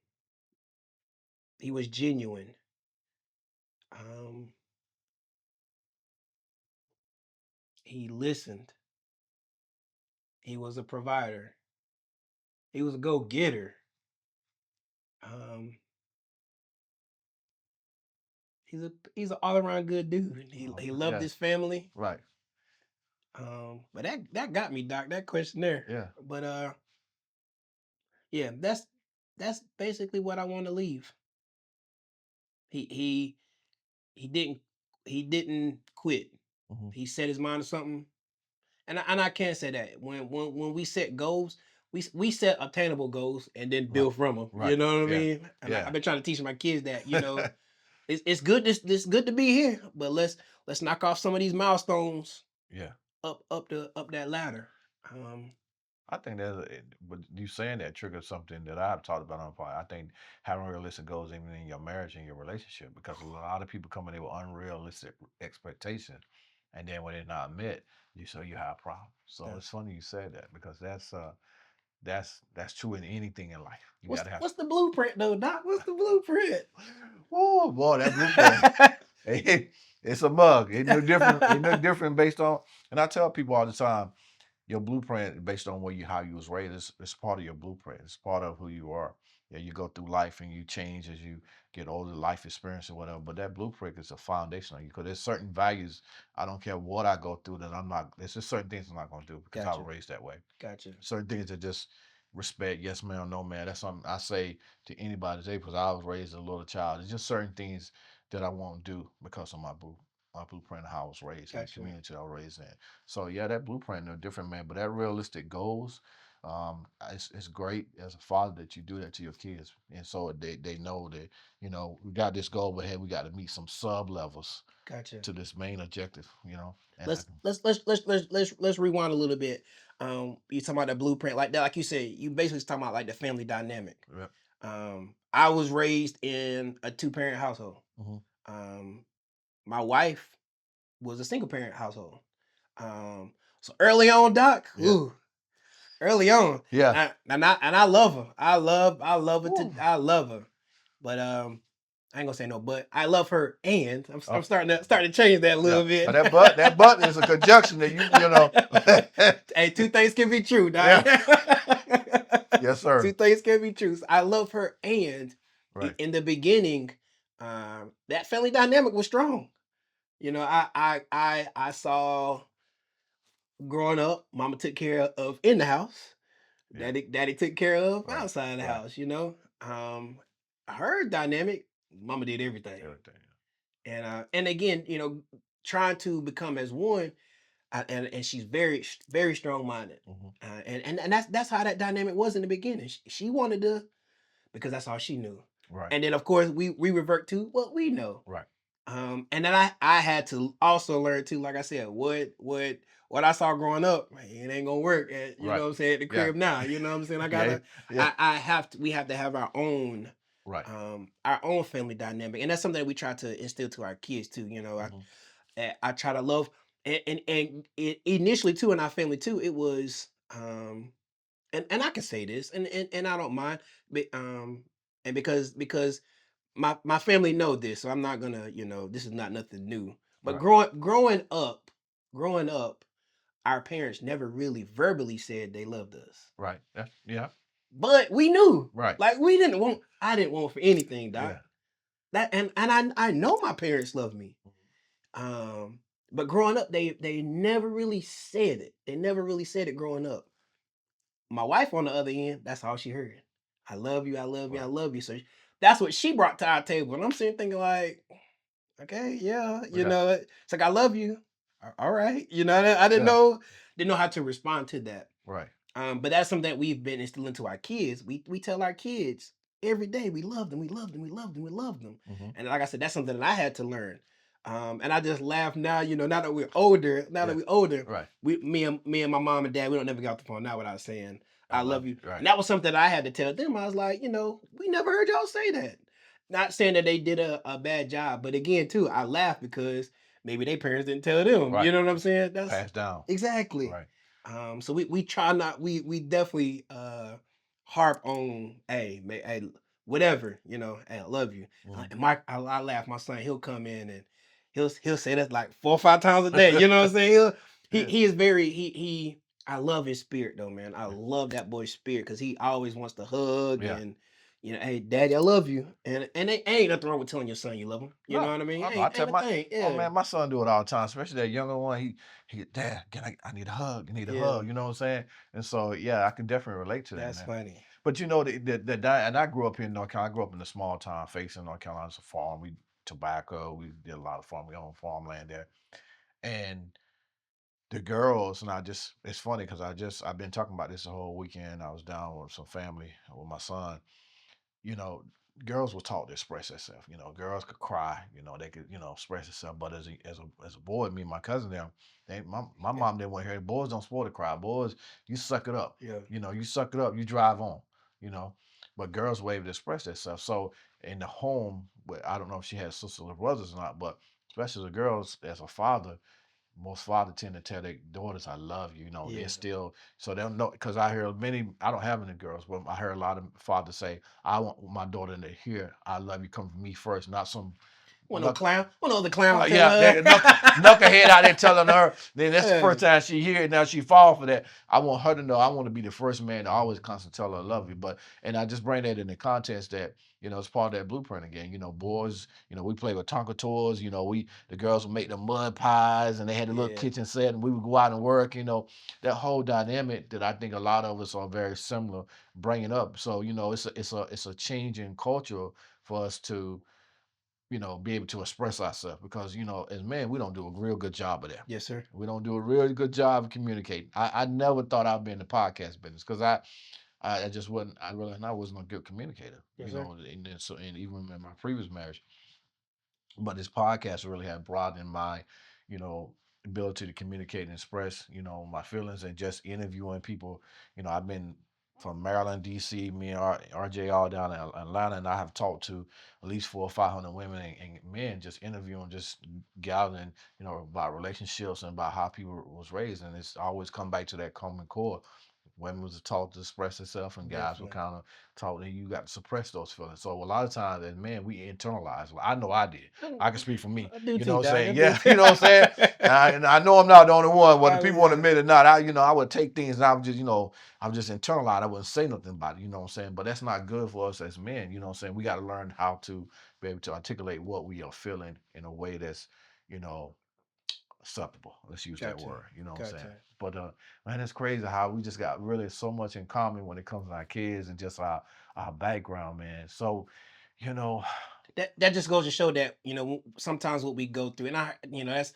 Speaker 2: he was genuine. Um, he listened. He was a provider. He was a go getter. Um, he's an all around good dude. He loved
Speaker 1: Yeah.
Speaker 2: his family.
Speaker 1: Right.
Speaker 2: But that got me, Doc. That question there.
Speaker 1: Yeah.
Speaker 2: But yeah, that's basically what I want to leave. He he he didn't quit.
Speaker 1: Hmm.
Speaker 2: He set his mind to something, and I can say that when we set goals, we set obtainable goals and then
Speaker 1: Right.
Speaker 2: build from them.
Speaker 1: Right.
Speaker 2: You know what I
Speaker 1: Yeah.
Speaker 2: mean? And
Speaker 1: Yeah.
Speaker 2: I've been trying to teach my kids that it's good this good to be here, but let's knock off some of these milestones
Speaker 1: Yeah.
Speaker 2: up that ladder. Um,
Speaker 1: I think but you saying that triggers something that I've talked about on the podcast. I think having realistic goals even in your marriage and your relationship, because a lot of people come in there with unrealistic expectations, and then when they're not met, you have a problem. So
Speaker 2: yeah.
Speaker 1: it's funny you said that because that's true in anything in life. You
Speaker 2: What's
Speaker 1: gotta have.
Speaker 2: what's the blueprint though, Doc? What's the blueprint?
Speaker 1: Oh boy, that blueprint. It's a mug. Ain't no different. Ain't no different based on. And I tell people all the time, your blueprint based on how you was raised. It's part of your blueprint. It's part of who you are. Yeah, you go through life and you change as you get older, life experience or whatever. But that blueprint is a foundation on you because there's certain values. I don't care what I go through that I'm not. There's just certain things I'm not gonna do because I
Speaker 2: Gotcha.
Speaker 1: was raised that way.
Speaker 2: Gotcha.
Speaker 1: Certain things that just respect, yes ma'am, no man. That's something I say to anybody today because I was raised as a little child. There's just certain things that I won't do because of my blueprint of how I was raised and the
Speaker 2: Gotcha.
Speaker 1: community I was raised in. So yeah, that blueprint are different, man. But that realistic goals, it's great as a father that you do that to your kids, and so they know that we got this goal, but hey, we got to meet some sub levels
Speaker 2: Gotcha.
Speaker 1: to this main objective. And
Speaker 2: Let's rewind a little bit. You talking about the blueprint like that, like you said, you basically talking about like the family dynamic.
Speaker 1: yeah.
Speaker 2: I was raised in a 2-parent household.
Speaker 1: Hmm.
Speaker 2: Um, my wife was a single parent household. So early on, Doc,
Speaker 1: Yeah.
Speaker 2: early on,
Speaker 1: Yeah.
Speaker 2: and I love her. I love her
Speaker 1: Woo.
Speaker 2: I love her, but I ain't gonna say no, but I love her, and I'm
Speaker 1: Oh,
Speaker 2: starting to change that a
Speaker 1: yeah.
Speaker 2: little bit.
Speaker 1: But that button is a conjunction that you know.
Speaker 2: Hey, two things can be true, Doc.
Speaker 1: Yeah. Yes,
Speaker 2: Two
Speaker 1: sir.
Speaker 2: things can be true. So I love her, and
Speaker 1: Right.
Speaker 2: in the beginning, that family dynamic was strong. I saw growing up, mama took care of in the house.
Speaker 1: Yeah.
Speaker 2: Daddy took care of
Speaker 1: Right.
Speaker 2: outside the
Speaker 1: Right.
Speaker 2: house. Her dynamic, mama did everything.
Speaker 1: Everything.
Speaker 2: And again, trying to become as one, and she's very strong minded.
Speaker 1: Hmm.
Speaker 2: And that's how that dynamic was in the beginning. She wanted to, because that's all she knew.
Speaker 1: Right.
Speaker 2: And then of course we revert to what we know.
Speaker 1: Right.
Speaker 2: And then I had to also learn too, like I said, what I saw growing up, man, it ain't gonna work at,
Speaker 1: Right.
Speaker 2: what I'm saying, at the
Speaker 1: Yeah.
Speaker 2: crib now. You know what I'm saying? I
Speaker 1: Yeah.
Speaker 2: gotta
Speaker 1: Yeah.
Speaker 2: we have to have
Speaker 1: Right.
Speaker 2: our own family dynamic. And that's something that we try to instill to our kids too.
Speaker 1: Hmm.
Speaker 2: I try to love, and initially too in our family too, it was and I can say this, and I don't mind, but and because my family know this, so I'm not gonna, this is not nothing new. But
Speaker 1: Right.
Speaker 2: growing up, our parents never really verbally said they loved us,
Speaker 1: Right. Yeah. Yeah.
Speaker 2: but we knew.
Speaker 1: Right.
Speaker 2: Like I didn't want for anything, Doc.
Speaker 1: Yeah.
Speaker 2: That and I know my parents love me. Um, but growing up, they never really said it. They never really said it growing up. My wife, on the other end, that's all she heard. I love you, I love you, I
Speaker 1: Right.
Speaker 2: love you. So that's what she brought to our table. And I'm sitting thinking like, okay, yeah,
Speaker 1: Okay.
Speaker 2: it's like I love you. All right. I didn't
Speaker 1: Yeah.
Speaker 2: know how to respond to that.
Speaker 1: Right.
Speaker 2: But that's something that we've been instilling to our kids. We tell our kids every day we love them, we love them, we love them, we love them.
Speaker 1: Hmm.
Speaker 2: And like I said, that's something that I had to learn. And I just laugh now, now that we're older,
Speaker 1: Yeah. Right.
Speaker 2: me and my mom and dad, we don't never get off the phone now without saying
Speaker 1: I
Speaker 2: I
Speaker 1: love
Speaker 2: love
Speaker 1: you.
Speaker 2: you.
Speaker 1: Right.
Speaker 2: And that was something that I had to tell them. I was like, we never heard y'all say that. Not saying that they did a bad job, but again, too, I laugh because maybe their parents didn't tell them.
Speaker 1: Right.
Speaker 2: You know what I'm saying? That's
Speaker 1: Passed down.
Speaker 2: exactly.
Speaker 1: Right.
Speaker 2: So we try not, we definitely harp on, hey, whatever, hey, I love you.
Speaker 1: Hmm.
Speaker 2: And I laugh. My son, he'll come in and he'll say that like 4 or 5 times a day. You know what I'm saying?
Speaker 1: Yeah.
Speaker 2: He is very he. I love his spirit though, man. I love that boy's spirit because he always wants to hug
Speaker 1: Yeah.
Speaker 2: and you know, hey, daddy, I love you, and ain't nothing wrong with telling your son you love him. You know
Speaker 1: No,
Speaker 2: what I mean?
Speaker 1: I know. I
Speaker 2: Ain't
Speaker 1: tell
Speaker 2: a
Speaker 1: my
Speaker 2: thing.
Speaker 1: oh
Speaker 2: Yeah,
Speaker 1: man, my son do it all the time, especially that younger one. He Dad, I need a hug. I need a
Speaker 2: yeah,
Speaker 1: hug. You know what I'm saying? And so yeah, I can definitely relate to that,
Speaker 2: that's
Speaker 1: man.
Speaker 2: funny.
Speaker 1: But you know and I grew up here in North Carolina. I grew up in a small town facing North Carolina. It's a farm. We tobacco. We did a lot of farm. We own farmland there. And the girls, and it's funny because I've been talking about this the whole weekend. I was down with some family with my son. You know, girls were taught to express themselves. You know, girls could cry. You know, they could express themselves. But as a boy, me and my cousin them, my
Speaker 2: Yeah,
Speaker 1: mom didn't want to hear it. Boys don't supposed to cry. Boys, you suck it up.
Speaker 2: yeah,
Speaker 1: You know, you suck it up. You drive on. You know, but girls were able to express themselves. So in the home, I don't know if she had sisters or brothers or not, but especially the girls, as a father, most fathers tend to tell their daughters, "I love you." You know, they
Speaker 2: yeah.
Speaker 1: still so they'll know because I hear many. I don't have any girls, but I hear a lot of fathers say, "I want my daughter to hear I love you come from me first, not some
Speaker 2: One no
Speaker 1: knuck,
Speaker 2: clown, one other clown tell
Speaker 1: yeah,
Speaker 2: her.
Speaker 1: they knucklehead out there telling her. Then that's the
Speaker 2: Yeah,
Speaker 1: first time she hear it. Now she fall for that. I want her to know. I want to be the first man to always constantly tell her I love you. But and I just bring that in the context that it's part of that blueprint again. You know, boys. You know, we play with Tonka toys. You know, the girls would make the mud pies and they had the little
Speaker 2: yeah,
Speaker 1: kitchen set and we would go out and work. You know, that whole dynamic that I think a lot of us are very similar bringing up. So it's a change in culture for us to be able to express ourselves because, as men, we don't do a real good job of that.
Speaker 2: yes, sir.
Speaker 1: We don't do a really good job of communicating. I never thought I'd be in the podcast business because I just wasn't. I realized I wasn't a good communicator.
Speaker 2: Yes, sir.
Speaker 1: And even in my previous marriage, but this podcast really had broadened my, you know, ability to communicate and express, my feelings and just interviewing people. I've been from Maryland, D.C., me and RJ all down in Atlanta, and I have talked to at least 400 or 500 women and men, just interviewing, just gathering, about relationships and about how people was raised, and it's always come back to that common core. Women was taught to express themselves, and guys were
Speaker 2: Definitely.
Speaker 1: kind of taught that you got to suppress those feelings. So a lot of times, as men, we internalize. Well, I know I did. I can speak for me.
Speaker 2: I do
Speaker 1: You know
Speaker 2: too,
Speaker 1: what I'm
Speaker 2: Doc. I
Speaker 1: saying?
Speaker 2: do
Speaker 1: Yeah,
Speaker 2: too.
Speaker 1: you know what I'm saying? And I know I'm not the only one. Whether
Speaker 2: Oh
Speaker 1: people want to
Speaker 2: yeah.
Speaker 1: admit it or not, I would take things and I would just internalize. I wouldn't say nothing about it. You know what I'm saying? But that's not good for us as men. You know what I'm saying? We got to learn how to be able to articulate what we are feeling in a way that's, you know, acceptable. Let's use that
Speaker 2: Gotcha.
Speaker 1: word. You know what I'm saying?
Speaker 2: Gotcha.
Speaker 1: But man, it's crazy how we just got really so much in common when it comes to our kids and just our background, man. So, you know,
Speaker 2: That just goes to show that sometimes what we go through, and that's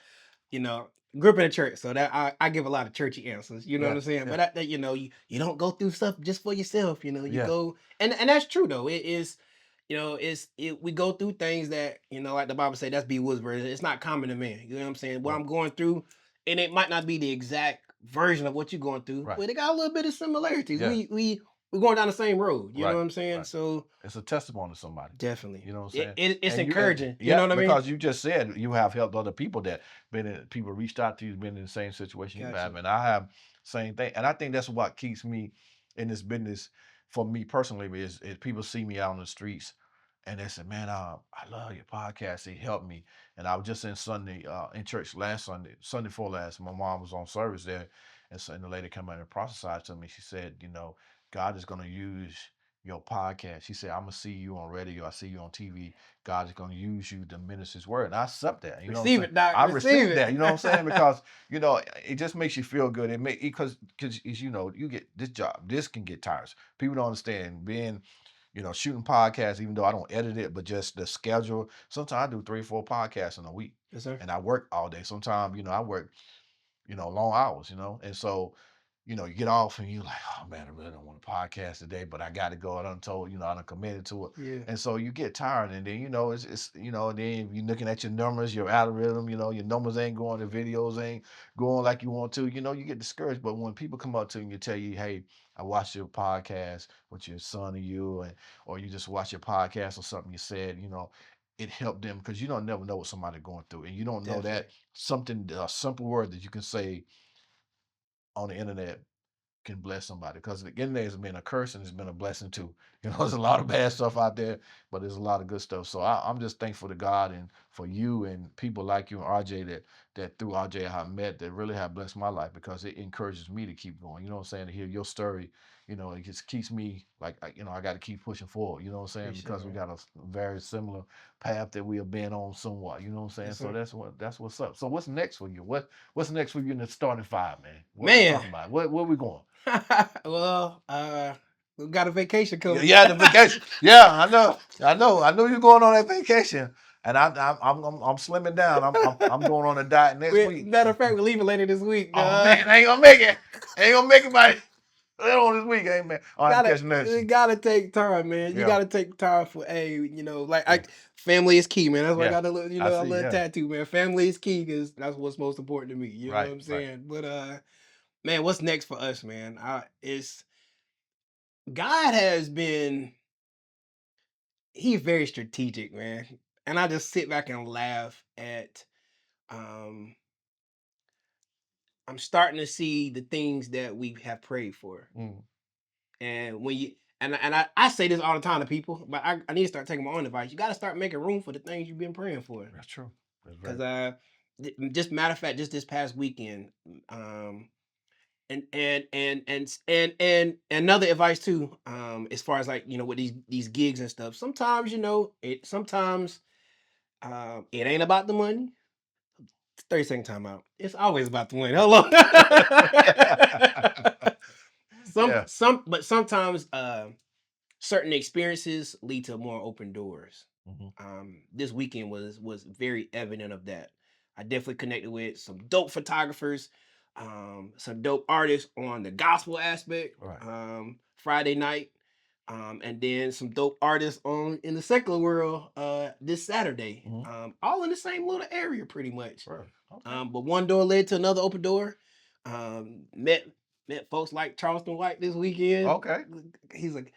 Speaker 2: you know, grew up in a church, so that I give a lot of churchy answers. You know what
Speaker 1: yeah,
Speaker 2: I'm saying?
Speaker 1: yeah,
Speaker 2: But you don't go through stuff just for yourself. You
Speaker 1: yeah,
Speaker 2: go, and that's true though. It is, we go through things that like the Bible say, that's B Woods version. It's not common to man. You know what I'm saying? What
Speaker 1: right,
Speaker 2: I'm going through, and it might not be the exact version of what you're going through,
Speaker 1: right,
Speaker 2: but it got a little bit of similarities.
Speaker 1: yeah,
Speaker 2: We're going down the same road. You know
Speaker 1: right,
Speaker 2: what I'm saying?
Speaker 1: right.
Speaker 2: So
Speaker 1: It's a testimony to somebody.
Speaker 2: definitely,
Speaker 1: You know what I'm
Speaker 2: it,
Speaker 1: saying?
Speaker 2: it it's
Speaker 1: And
Speaker 2: encouraging. You know
Speaker 1: yeah,
Speaker 2: what I mean?
Speaker 1: because you just said you have helped other people that people reached out to you, been in the same situation you have,
Speaker 2: Gotcha.
Speaker 1: and I have same thing. And I think that's what keeps me in this business for me personally is people see me out on the streets and they say, "Man, I love your podcast. It helped me." And I was just in church last Sunday before last. My mom was on service there, and the lady came out and prophesied to me. She said, God is going to use your podcast. She said, I'm gonna see you on radio. I see you on TV. God is gonna use you to minister his word. And I accept that. You know what I'm
Speaker 2: Receive
Speaker 1: saying?
Speaker 2: it, Doc.
Speaker 1: I
Speaker 2: Receive
Speaker 1: receive
Speaker 2: it.
Speaker 1: that. You know what I'm saying? Because it just makes you feel good. It make because you get this job. This can get tiresome. People don't understand being shooting podcasts, even though I don't edit it, but just the schedule. Sometimes I do 3 or 4 podcasts in a week.
Speaker 2: Yes, sir.
Speaker 1: And I work all day. Sometimes, I work long hours, and so, you get off and you're like, oh man, I really don't want to podcast today, but I got to go. I done told, I done committed to it.
Speaker 2: Yeah.
Speaker 1: And so you get tired and then, then you're looking at your numbers, your algorithm, your numbers ain't going, the videos ain't going like you want to, you get discouraged. But when people come up to you and you tell you, hey, I watched your podcast with your son or you, or you just watch your podcast or something you said, it helped them because you don't never know what somebody going through. And you don't know that
Speaker 2: Definitely.
Speaker 1: something, a simple word that you can say on the internet can bless somebody because the internet has been a curse and it's been a blessing too. There's a lot of bad stuff out there, but there's a lot of good stuff. So I'm just thankful to God and for you and people like you and RJ that through RJ I met that really have blessed my life because it encourages me to keep going. You know what I'm saying? To hear your story, it just keeps me like I got to keep pushing forward. You know what I'm saying?
Speaker 2: Appreciate
Speaker 1: Because
Speaker 2: it,
Speaker 1: we
Speaker 2: man.
Speaker 1: got a very similar path that we have been on somewhat. You know what I'm saying?
Speaker 2: Yes,
Speaker 1: So
Speaker 2: sir.
Speaker 1: that's what's up. So what's next for you? What's next for you in the starting five, man? What we
Speaker 2: Man.
Speaker 1: talking about? Where we going?
Speaker 2: Well, we got a vacation
Speaker 1: Yeah,
Speaker 2: coming.
Speaker 1: yeah, the vacation. Yeah, I know you're going on that vacation, and I'm slimming down. I'm going on a diet next week.
Speaker 2: Matter of fact, we're leaving later this week.
Speaker 1: Oh man, I ain't gonna make it. Ain't gonna make it by later on this week, ain't man. Oh, I have to catch the next
Speaker 2: You
Speaker 1: one.
Speaker 2: gotta take time, man. You
Speaker 1: Yeah,
Speaker 2: gotta take time for
Speaker 1: yeah,
Speaker 2: family is key, man. That's why I
Speaker 1: yeah.
Speaker 2: got
Speaker 1: I
Speaker 2: a
Speaker 1: see.
Speaker 2: little
Speaker 1: Yeah,
Speaker 2: tattoo, man. Family is key because that's what's most important to me. You know what
Speaker 1: right,
Speaker 2: I'm
Speaker 1: right.
Speaker 2: saying? But man, what's next for us, man? It's God has been he's very strategic, man. And I just sit back and laugh at um I'm starting to see the things that we have prayed for.
Speaker 1: Mm,
Speaker 2: And when you I say this all the time to people, but I need to start taking my own advice. You got to start making room for the things you've been praying for.
Speaker 1: that's true. That's
Speaker 2: Because
Speaker 1: very.
Speaker 2: just matter of fact, just this past weekend, and another advice too, as far as like with these gigs and stuff. Sometimes it ain't about the money. 30-second timeout. It's always about the money. Hello.
Speaker 1: Yeah.
Speaker 2: But sometimes certain experiences lead to more open doors.
Speaker 1: Hmm.
Speaker 2: This weekend was very evident of that. I definitely connected with some dope photographers, some dope artists on the gospel aspect.
Speaker 1: Right.
Speaker 2: Friday night, and then some dope artists on in the secular world this Saturday.
Speaker 1: Hmm.
Speaker 2: All in the same little area, pretty much.
Speaker 1: Right. Okay.
Speaker 2: But one door led to another open door. Met folks like Charleston White this weekend.
Speaker 1: Okay.
Speaker 2: He's like,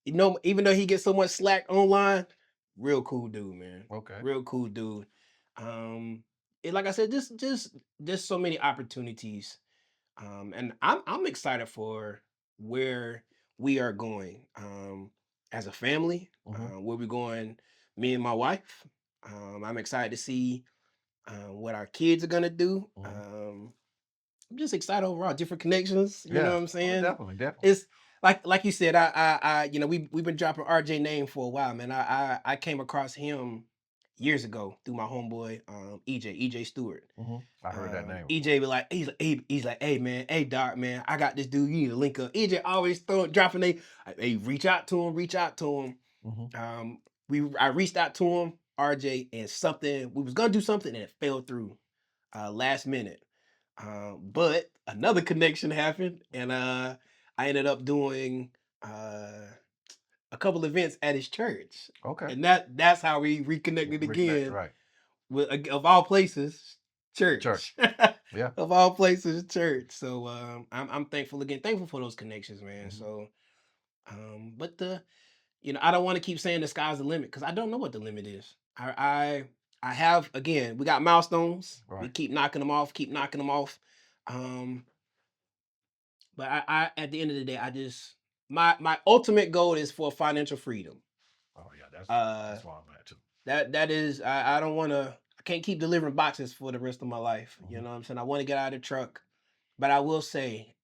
Speaker 2: even though he gets so much slack online, real cool dude, man.
Speaker 1: Okay.
Speaker 2: Real cool dude. Um, like I said, just so many opportunities. And I'm excited for where we are going. As a family,
Speaker 1: Hmm.
Speaker 2: where we're going, me and my wife. I'm excited to see what our kids are gonna do.
Speaker 1: Hmm.
Speaker 2: I'm just excited overall. Different connections. You know
Speaker 1: Yeah.
Speaker 2: what I'm
Speaker 1: Oh,
Speaker 2: saying?
Speaker 1: definitely, definitely.
Speaker 2: It's like you said. We've been dropping RJ name for a while, man. I came across him years ago through my homeboy EJ Stewart.
Speaker 1: Hmm. I heard that name before.
Speaker 2: EJ be like he's like, hey man, hey Doc man, I got this dude. You need to link up. EJ always dropping hey, reach out to him.
Speaker 1: Hmm.
Speaker 2: Um, I reached out to him, RJ, and something we was gonna do something and it fell through last minute. But another connection happened, and I ended up doing a couple events at his church,
Speaker 1: Okay.
Speaker 2: and that's how we reconnected
Speaker 1: Reconnect.
Speaker 2: again
Speaker 1: Right.
Speaker 2: with of all places,
Speaker 1: Church.
Speaker 2: church.
Speaker 1: Yeah.
Speaker 2: Of all places, church. So I'm thankful again, thankful for those connections, man.
Speaker 1: Hmm.
Speaker 2: So but I don't want to keep saying the sky's the limit because I don't know what the limit is. I have again. We got milestones. We
Speaker 1: Right.
Speaker 2: keep knocking them off. Keep knocking them off. Um, but I at the end of the day, I just my ultimate goal is for financial freedom.
Speaker 1: Oh yeah. That's
Speaker 2: Uh,
Speaker 1: that's why I'm at too.
Speaker 2: that is I don't want to. I can't keep delivering boxes for the rest of my life. You
Speaker 1: Hmm.
Speaker 2: know what I'm saying? I want to get out of the truck, but I will say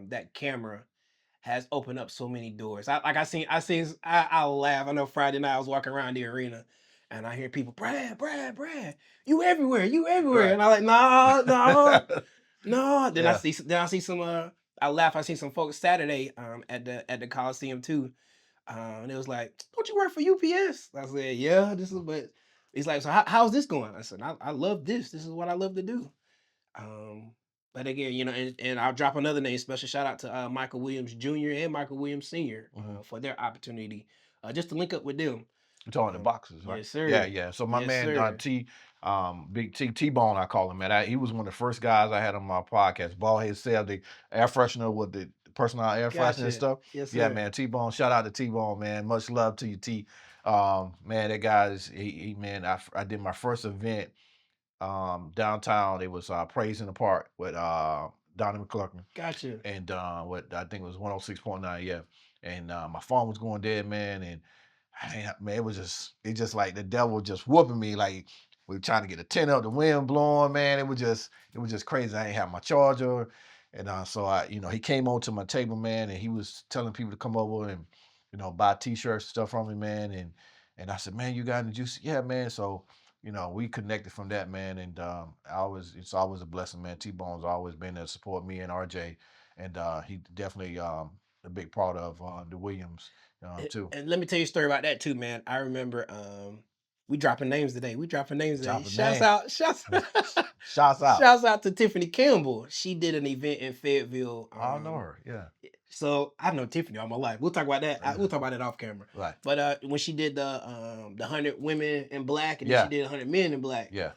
Speaker 2: that camera has opened up so many doors. I laugh. I know Friday night I was walking around the arena and I hear people, Brad, you everywhere, you everywhere.
Speaker 1: Right.
Speaker 2: And I'm like, no, no, no.
Speaker 1: Yeah.
Speaker 2: Then I see some I laugh, I see some folks Saturday at the Coliseum too. And it was like, don't you work for UPS? I said, yeah, this is but he's like, so how's this going? I said, I love this. This is what I love to do. Um, but again, and I'll drop another name. Special shout out to Michael Williams Jr. and Michael Williams Sr.
Speaker 1: Hmm.
Speaker 2: For their opportunity, just to link up with them.
Speaker 1: You're talking the boxes, right?
Speaker 2: Yes,
Speaker 1: Yeah,
Speaker 2: sir.
Speaker 1: yeah. So my
Speaker 2: Yes,
Speaker 1: man
Speaker 2: sir.
Speaker 1: Big T Bone, I call him, man. He was one of the first guys I had on my podcast. Ballhead Sale, the air freshener with the personal air freshener and
Speaker 2: Gotcha.
Speaker 1: stuff.
Speaker 2: Yes,
Speaker 1: Yeah,
Speaker 2: sir.
Speaker 1: man. T Bone, shout out to T Bone, man. Much love to you, T. Man, that guy's he man. I did my first event downtown. It was Praise in the Park with Donnie McClurkin
Speaker 2: Gotcha.
Speaker 1: and what I think it was 106.9, yeah. And my phone was going dead, man, and man, it just like the devil just whooping me, like we were trying to get a tent up, the wind blowing, man. It was just crazy. I ain't have my charger. And so he came over to my table, man, and he was telling people to come over and, buy t-shirts and stuff from me, man. And I said, man, you got any juice? Yeah, man. So, we connected from that, man. And it's always a blessing, man. T-Bone's always been there to support me and RJ. And he definitely a big part of the Williams too.
Speaker 2: And let me tell you a story about that too, man. I remember we dropping names today. Shouts
Speaker 1: Name.
Speaker 2: out,
Speaker 1: Shouts out.
Speaker 2: shouts out to Tiffany Campbell. She did an event in Fayetteville.
Speaker 1: I know her, yeah.
Speaker 2: So I've known Tiffany all my life. We'll talk about that. We'll talk about it off camera.
Speaker 1: Right.
Speaker 2: But when she did the 100 women in black, and then she did 100 men in black.
Speaker 1: Yeah.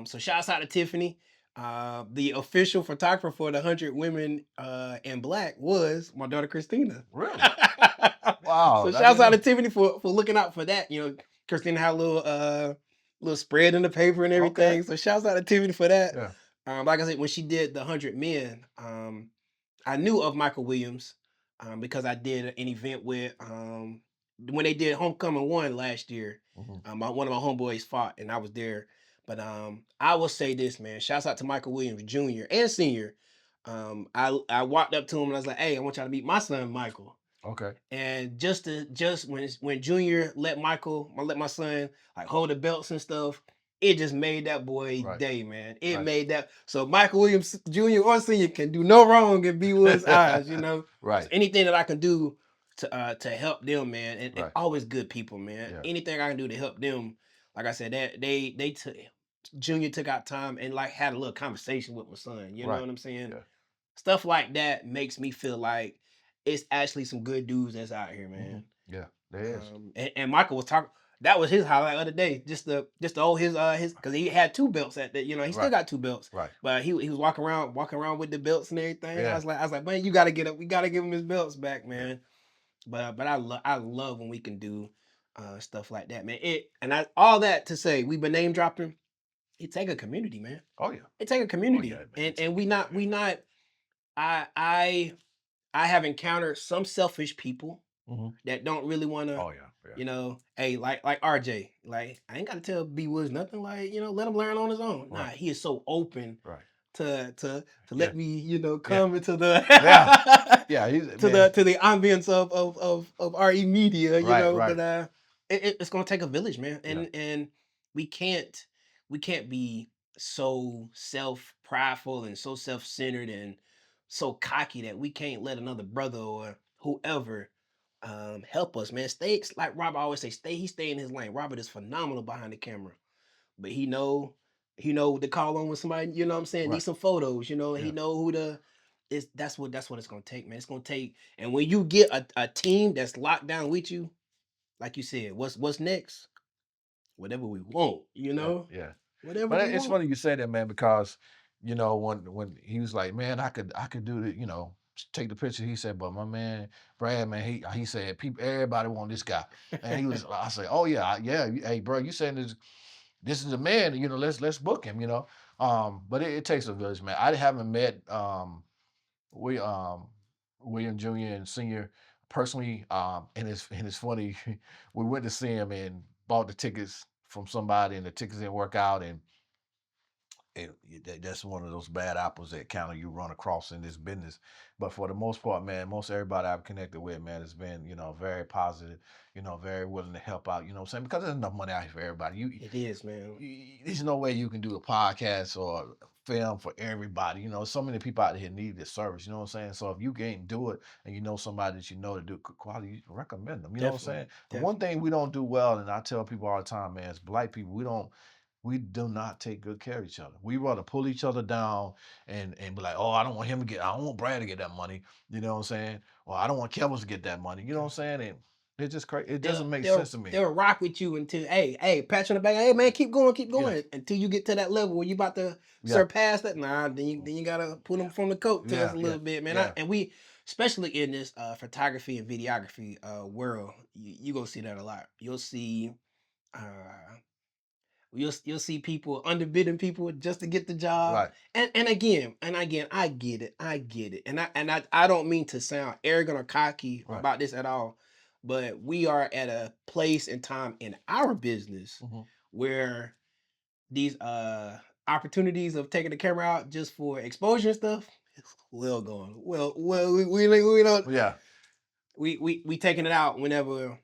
Speaker 2: So shouts out to Tiffany. The official photographer for the 100 women in black was my daughter Christina.
Speaker 1: Really? Wow.
Speaker 2: So shouts out to Tiffany for looking out for that. Christina had a little spread in the paper and everything. Okay. So shouts out to Tiffany for that.
Speaker 1: Yeah.
Speaker 2: Like I said, when she did the 100 men, I knew of Michael Williams because I did an event with when they did Homecoming 1 last year.
Speaker 1: Mm-hmm.
Speaker 2: One of my homeboys fought and I was there. But I will say this, man. Shouts out to Michael Williams Jr. and Sr. I walked up to him and I was like, hey, I want y'all to meet my son, Michael.
Speaker 1: Okay.
Speaker 2: And just when Junior let my son like hold the belts and stuff, it just made that boy day, man. It made that so Michael Williams Jr. or Sr. can do no wrong in B-Wood's eyes,
Speaker 1: Right.
Speaker 2: So anything that I can do to help them, man, and always good people, man. Yeah. Anything I can do to help them, like I said, that they took Junior took out time and like had a little conversation with my son. You know what I'm saying? Yeah. Stuff like that makes me feel like it's actually some good dudes that's out here, man.
Speaker 1: Mm-hmm. Yeah, there is.
Speaker 2: And Michael was talking. That was his highlight of the day. Just the hold his because he had 2 belts at that. He still got 2 belts.
Speaker 1: Right.
Speaker 2: But he was walking around with the belts and everything. Yeah. I was like, man, you got to get up. We got to give him his belts back, man. But I love when we can do stuff like that, man. All that to say, we've been name dropping. It take a community, man.
Speaker 1: Oh yeah.
Speaker 2: It take a community, and we not. I have encountered some selfish people that don't really want to.
Speaker 1: Oh yeah.
Speaker 2: Hey, like RJ, like I ain't got to tell B Woods nothing. Like let him learn on his own. Right. Nah, he is so open.
Speaker 1: Right.
Speaker 2: To let me come into the to the ambience of RE media.
Speaker 1: Right.
Speaker 2: But it's gonna take a village, man, and we can't be so prideful and so self-centered and so cocky that we can't let another brother or whoever help us, man. Stay, like Robert always say, he stay in his lane. Robert is phenomenal behind the camera, but he know to call on with somebody, you know what I'm saying? Right. Need some photos, he know who to that's what it's gonna take, man. It's gonna take, and when you get a team that's locked down with you, like you said, what's next? Whatever we want,
Speaker 1: Yeah.
Speaker 2: Whatever.
Speaker 1: But it's funny you say that, man, because when he was like, man, I could do it, take the picture. He said, but my man Brad, man, he said everybody want this guy, and he was. I said, oh yeah. Hey, bro, you saying this is a man, let's book him, But it takes a village, man. I haven't met William Jr. and Sr. personally, and it's funny. We went to see him and bought the tickets from somebody, and the tickets didn't work out, and that's one of those bad apples that kind of you run across in this business. But for the most part, man, most everybody I've connected with, man, has been, very positive, very willing to help out, what I'm saying? Because there's enough money out here for everybody.
Speaker 2: It is, man.
Speaker 1: There's no way you can do a podcast or film for everybody. So many people out here need this service, you know what I'm saying? So if you can't do it and you know somebody that you know to do quality, you recommend them. You know what I'm saying? The one thing we don't do well, and I tell people all the time, man, is black people, we do not take good care of each other. We rather pull each other down and be like, oh, I don't want Brad to get that money. You know what I'm saying? Or I don't want Kelvis to get that money. You know what I'm saying? And it's just crazy. It doesn't make sense to me.
Speaker 2: They'll rock with you until, hey, pat you on the back. Hey, man, keep going. Until you get to that level where you about to surpass that. Nah, then you got to pull them from the coattails a little bit, man. And we, especially in this photography and videography world, you go see that a lot. You'll see... You'll see people underbidding people just to get the job.
Speaker 1: Right.
Speaker 2: And again, I get it. And I don't mean to sound arrogant or cocky about this at all, but we are at a place and time in our business where these opportunities of taking the camera out just for exposure and stuff, it's well gone. Well, we don't
Speaker 1: Yeah.
Speaker 2: we taking it out whenever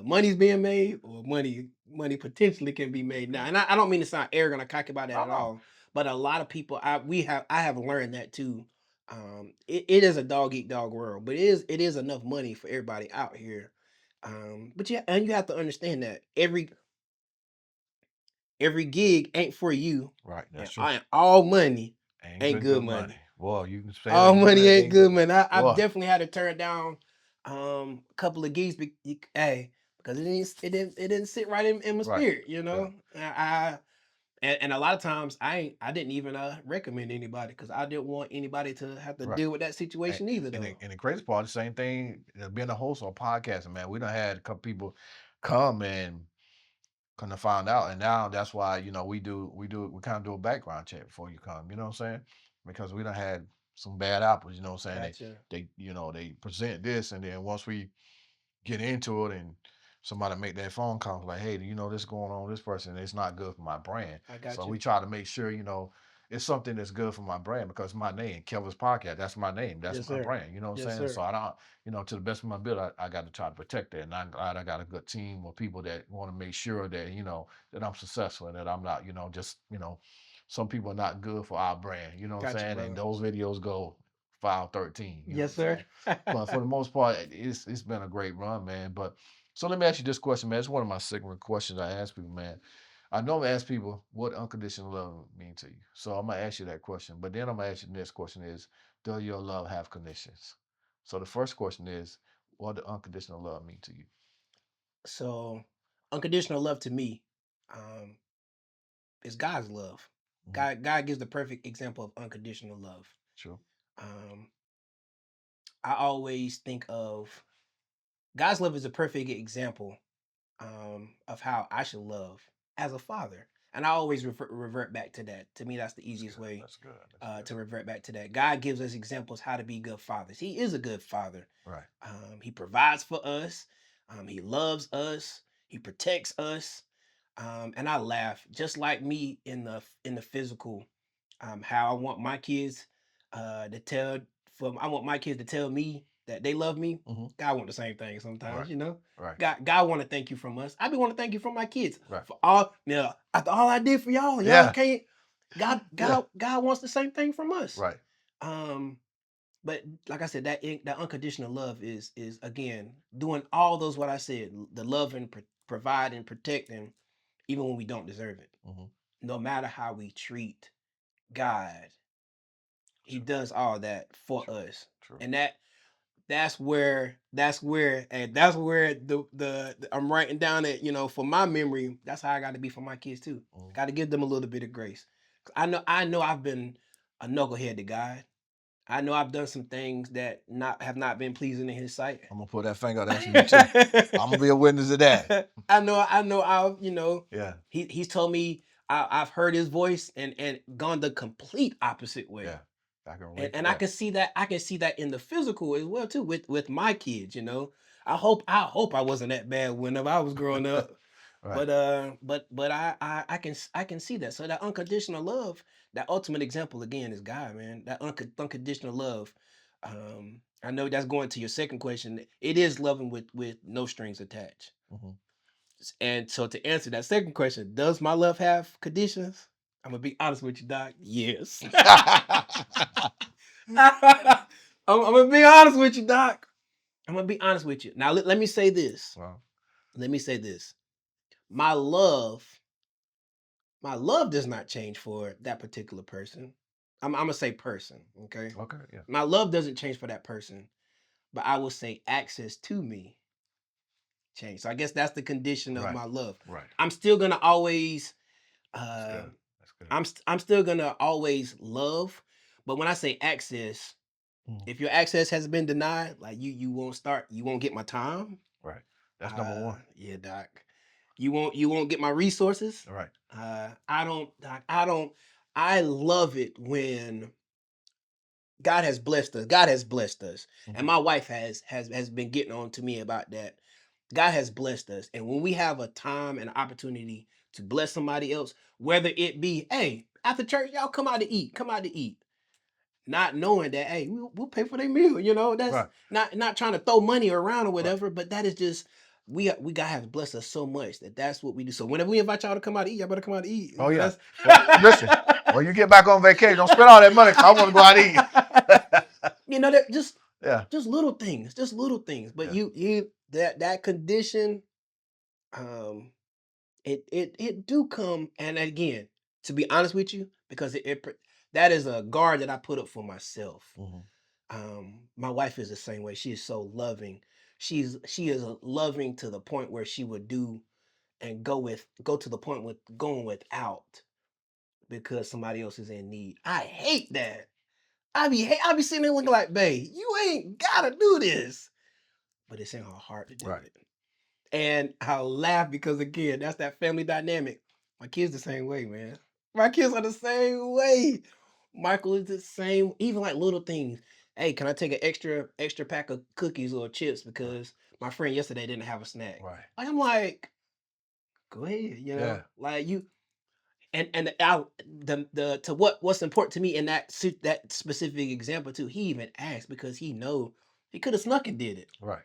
Speaker 2: money's being made or money potentially can be made now. And I don't mean to sound arrogant or cocky about that
Speaker 1: No,
Speaker 2: at
Speaker 1: no.
Speaker 2: all, but a lot of people I have learned that too. It is a dog eat dog world, but it is enough money for everybody out here. But yeah, and you have to understand that every gig ain't for you,
Speaker 1: Right.
Speaker 2: and
Speaker 1: That's true.
Speaker 2: all money
Speaker 1: Ain't
Speaker 2: ain't
Speaker 1: good,
Speaker 2: good
Speaker 1: good money.
Speaker 2: money.
Speaker 1: Boy, you can say
Speaker 2: All
Speaker 1: that.
Speaker 2: money ain't
Speaker 1: Ain't good.
Speaker 2: good money. I've
Speaker 1: Boy.
Speaker 2: definitely had to turn down a couple of gigs, hey, because it didn't sit right in my
Speaker 1: Right.
Speaker 2: spirit, you
Speaker 1: Yeah.
Speaker 2: know. And a lot of times I didn't even recommend anybody because I didn't want anybody to have to
Speaker 1: Right.
Speaker 2: deal with that situation either, though.
Speaker 1: And the crazy part, the same thing, being a host on podcasting, man. We done had a couple people come and kind of find out, and now that's why we kind of do a background check before you come. You know what I'm saying? Because we done had some bad apples. You know what I'm saying?
Speaker 2: Gotcha.
Speaker 1: They present this, and then once we get into it and somebody make that phone call like, hey, do you know this going on with this person? It's not good for my brand.
Speaker 2: I got
Speaker 1: So
Speaker 2: you.
Speaker 1: we try to make sure, it's something that's good for my brand because my name, Kelvis Podcast, that's my name. That's
Speaker 2: Yes,
Speaker 1: my
Speaker 2: sir.
Speaker 1: brand. You know what I'm
Speaker 2: Yes,
Speaker 1: saying?
Speaker 2: sir.
Speaker 1: So I don't, to the best of my ability, I got to try to protect that. And I'm glad I got a good team of people that want to make sure that, that I'm successful and that I'm not, just, some people are not good for our brand. You know what I'm
Speaker 2: Got you,
Speaker 1: saying? And
Speaker 2: brother.
Speaker 1: those videos go file 13. You know
Speaker 2: Yes,
Speaker 1: what I'm
Speaker 2: sir.
Speaker 1: saying? But for the most part, it's been a great run, man. But so let me ask you this question, man. It's one of my signature questions I ask people, man. I normally ask people what unconditional love mean to you. So I'm gonna ask you that question. But then I'm gonna ask you the next question is, does your love have conditions? So the first question is, what does unconditional love mean to you?
Speaker 2: So, unconditional love to me, um, is God's love.
Speaker 1: Mhm.
Speaker 2: God gives the perfect example of unconditional love.
Speaker 1: True.
Speaker 2: Um, I always think of God's love is a perfect example of how I should love as a father. And I always revert back to that. To me, that's the
Speaker 1: That's
Speaker 2: easiest
Speaker 1: good.
Speaker 2: way
Speaker 1: That's good. That's good.
Speaker 2: to revert back to that. God gives us examples how to be good fathers. He is a good father.
Speaker 1: Right.
Speaker 2: He provides for us. He loves us. He protects us. And I laugh just like me in the physical. How I want my kids to tell I want my kids to tell me that they love me.
Speaker 1: Mm-hmm.
Speaker 2: God want the same thing sometimes,
Speaker 1: Right.
Speaker 2: you know.
Speaker 1: Right.
Speaker 2: God want to thank you from us. I be want to thank you from my kids
Speaker 1: Right.
Speaker 2: for all now after all I did for y'all. Y'all
Speaker 1: Yeah.
Speaker 2: can't. God
Speaker 1: Yeah.
Speaker 2: God wants the same thing from us.
Speaker 1: Right.
Speaker 2: Um, but like I said, that unconditional love is again doing all those what I said, the love and provide and protecting, even when we don't deserve it.
Speaker 1: Mm-hmm.
Speaker 2: No matter how we treat God, He
Speaker 1: True.
Speaker 2: does all that for
Speaker 1: True.
Speaker 2: us,
Speaker 1: True.
Speaker 2: and and that's where I'm writing down that for my memory, that's how I got to be for my kids too.
Speaker 1: Mm-hmm.
Speaker 2: Got to give them a little bit of grace. I know I've been a knucklehead to God. I know I've done some things that not have not been pleasing in His sight.
Speaker 1: I'm gonna put that finger out for you too. I'm gonna be a witness of that.
Speaker 2: I know I've
Speaker 1: Yeah.
Speaker 2: he's told me I've heard His voice and gone the complete opposite way.
Speaker 1: Yeah. I can relate to
Speaker 2: And
Speaker 1: that.
Speaker 2: I can see that in the physical as well too with my kids. I hope I wasn't that bad whenever I was growing up.
Speaker 1: Right.
Speaker 2: But I can see that. So that unconditional love, that ultimate example again is God, man. That unconditional love. I know that's going to your second question. It is loving with no strings attached.
Speaker 1: Mm-hmm.
Speaker 2: And so to answer that second question, does my love have conditions? I'm gonna be honest with you, Doc. Yes. I'm gonna be honest with you, Doc. I'm gonna be honest with you. Now let me say this.
Speaker 1: Well,
Speaker 2: Let me say this. My love, my love does not change for that particular person. I'm gonna say person, okay?
Speaker 1: okay. Yeah.
Speaker 2: My love doesn't change for that person, but I will say access to me change. So I guess that's the condition of
Speaker 1: Right.
Speaker 2: my love.
Speaker 1: Right.
Speaker 2: I'm still gonna always
Speaker 1: That's
Speaker 2: uh
Speaker 1: good. That's good.
Speaker 2: I'm still gonna always love, but when I say access,
Speaker 1: Mhm.
Speaker 2: if your access has been denied, like you won't get my time.
Speaker 1: Right. That's number one.
Speaker 2: Yeah, Doc. You won't get my resources.
Speaker 1: All right.
Speaker 2: I don't, Doc, I love it when God has blessed us. God has blessed us. And
Speaker 1: Mhm.
Speaker 2: my wife has been getting on to me about that. God has blessed us. And when we have a time and opportunity to bless somebody else, whether it be, hey, after church, y'all come out to eat, not knowing that, hey, we'll pay for their meal. That's
Speaker 1: Right.
Speaker 2: not trying to throw money around or
Speaker 1: Right.
Speaker 2: whatever, but that is just we God has blessed us so much that's what we do. So whenever we invite y'all to come out to eat, y'all better come out to eat.
Speaker 1: Oh, yeah.
Speaker 2: That's
Speaker 1: Listen, when you get back on vacation, don't spend all that money 'cause I want to go out and eat.
Speaker 2: that just
Speaker 1: Yeah.
Speaker 2: little things, But
Speaker 1: Yeah.
Speaker 2: you that condition, um, it do come, and again, to be honest with you, because that is a guard that I put up for myself. My wife is the same way. She is so loving. She is loving to the point where she would do and go to the point with going without because somebody else is in need. I hate that. I be sitting there looking like, babe, you ain't gotta do this, but it's in her heart to do
Speaker 1: Right.
Speaker 2: it. And I'll laugh because again, that's that family dynamic. My kids the same way, man. My kids are the same way. Michael is the same, even like little things. Hey, can I take an extra pack of cookies or chips because my friend yesterday didn't have a snack?
Speaker 1: Right.
Speaker 2: Like I'm like, go ahead,
Speaker 1: Yeah.
Speaker 2: like you and I, the to what's important to me in that specific example too. He even asked because he could have snuck and did it.
Speaker 1: Right.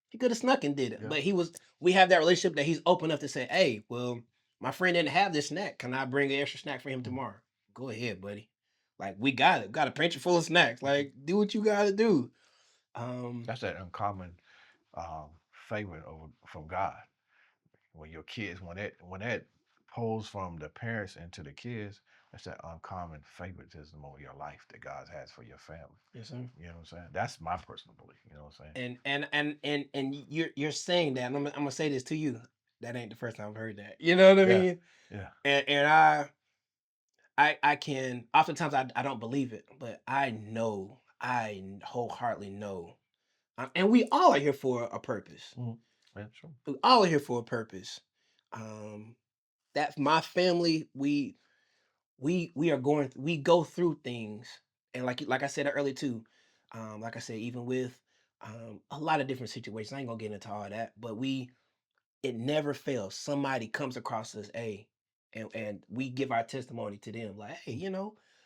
Speaker 2: He could have snuck and did it,
Speaker 1: Yeah.
Speaker 2: but we have that relationship that he's open enough to say, hey, well, my friend didn't have this snack. Can I bring an extra snack for him tomorrow? Go ahead, buddy. Like we got a pantry full of snacks. Like do what you gotta do.
Speaker 1: That's that uncommon favor from God. When your kids, when that pulls from the parents into the kids, that's that uncommon favoritism over your life that God has for your family.
Speaker 2: Yes, sir.
Speaker 1: You know what I'm saying? That's my personal belief. You know what I'm saying?
Speaker 2: And you're saying that, and I'm gonna say this to you. That ain't the first time I've heard that. You know what I
Speaker 1: Yeah.
Speaker 2: mean?
Speaker 1: Yeah.
Speaker 2: And I can oftentimes I don't believe it, but I wholeheartedly know, and we all are here for a purpose.
Speaker 1: Yeah, true.
Speaker 2: We all are here for a purpose. Um, that my family, we go through things, and like I said earlier too, like I said, even with a lot of different situations. I ain't gonna get into all that, but it never fails. Somebody comes across us, and we give our testimony to them, like, hey,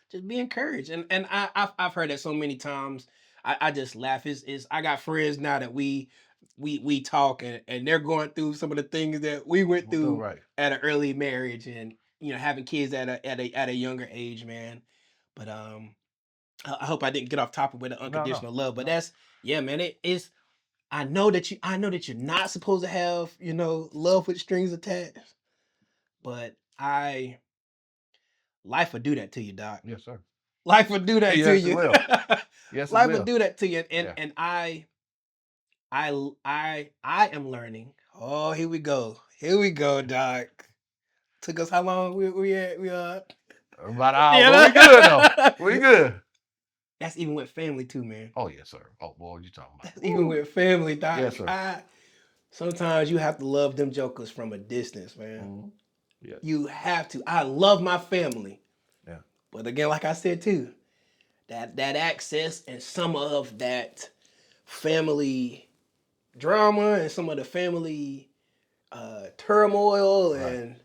Speaker 2: just be encouraged. And I've heard that so many times. I just laugh. Is I got friends now that we talk, and they're going through some of the things that we went through
Speaker 1: Right.
Speaker 2: at an early marriage, and having kids at a younger age, man. But I hope I didn't get off topic with the
Speaker 1: No.
Speaker 2: unconditional love. But
Speaker 1: No.
Speaker 2: that's, yeah, man. It is. I know that you're not supposed to have, love with strings attached, but life will do that to you, Doc.
Speaker 1: Yes, sir.
Speaker 2: Life will do that to
Speaker 1: Yes, it
Speaker 2: you.
Speaker 1: will. Yes, it
Speaker 2: Life will
Speaker 1: will.
Speaker 2: do that to you. And
Speaker 1: Yeah.
Speaker 2: and I am learning. Oh, here we go. Here we go, Doc. Took us how long? We
Speaker 1: About an hour,
Speaker 2: you
Speaker 1: but
Speaker 2: know?
Speaker 1: we good though. We good.
Speaker 2: That's even with family too, man.
Speaker 1: Oh yes, sir. Oh boy, what you talking about?
Speaker 2: That's even with family, Doc.
Speaker 1: Yes, sir.
Speaker 2: Sometimes you have to love them jokers from a distance, man.
Speaker 1: Yes.
Speaker 2: You have to. I love my family.
Speaker 1: Yeah.
Speaker 2: But again, like I said too, that access and some of that family drama and some of the family turmoil
Speaker 1: Right.
Speaker 2: and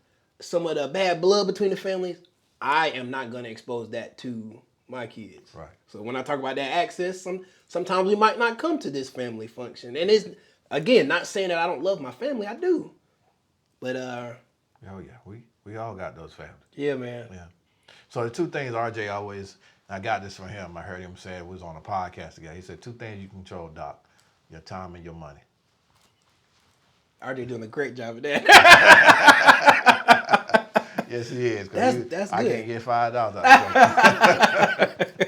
Speaker 2: some of the bad blood between the families, I am not gonna expose that to my kids.
Speaker 1: Right.
Speaker 2: So when I talk about that access, sometimes we might not come to this family function. And it's again not saying that I don't love my family, I do. But
Speaker 1: Oh yeah, we all got those families.
Speaker 2: yeah, man.
Speaker 1: Yeah. So the two things RJ always, I got this from him. I heard him say it was on a podcast together. He said two things you control, Doc: your time and your money.
Speaker 2: RJ doing a great job of that.
Speaker 1: Yes, he is.
Speaker 2: That's
Speaker 1: I
Speaker 2: good.
Speaker 1: can't get $5 out of him.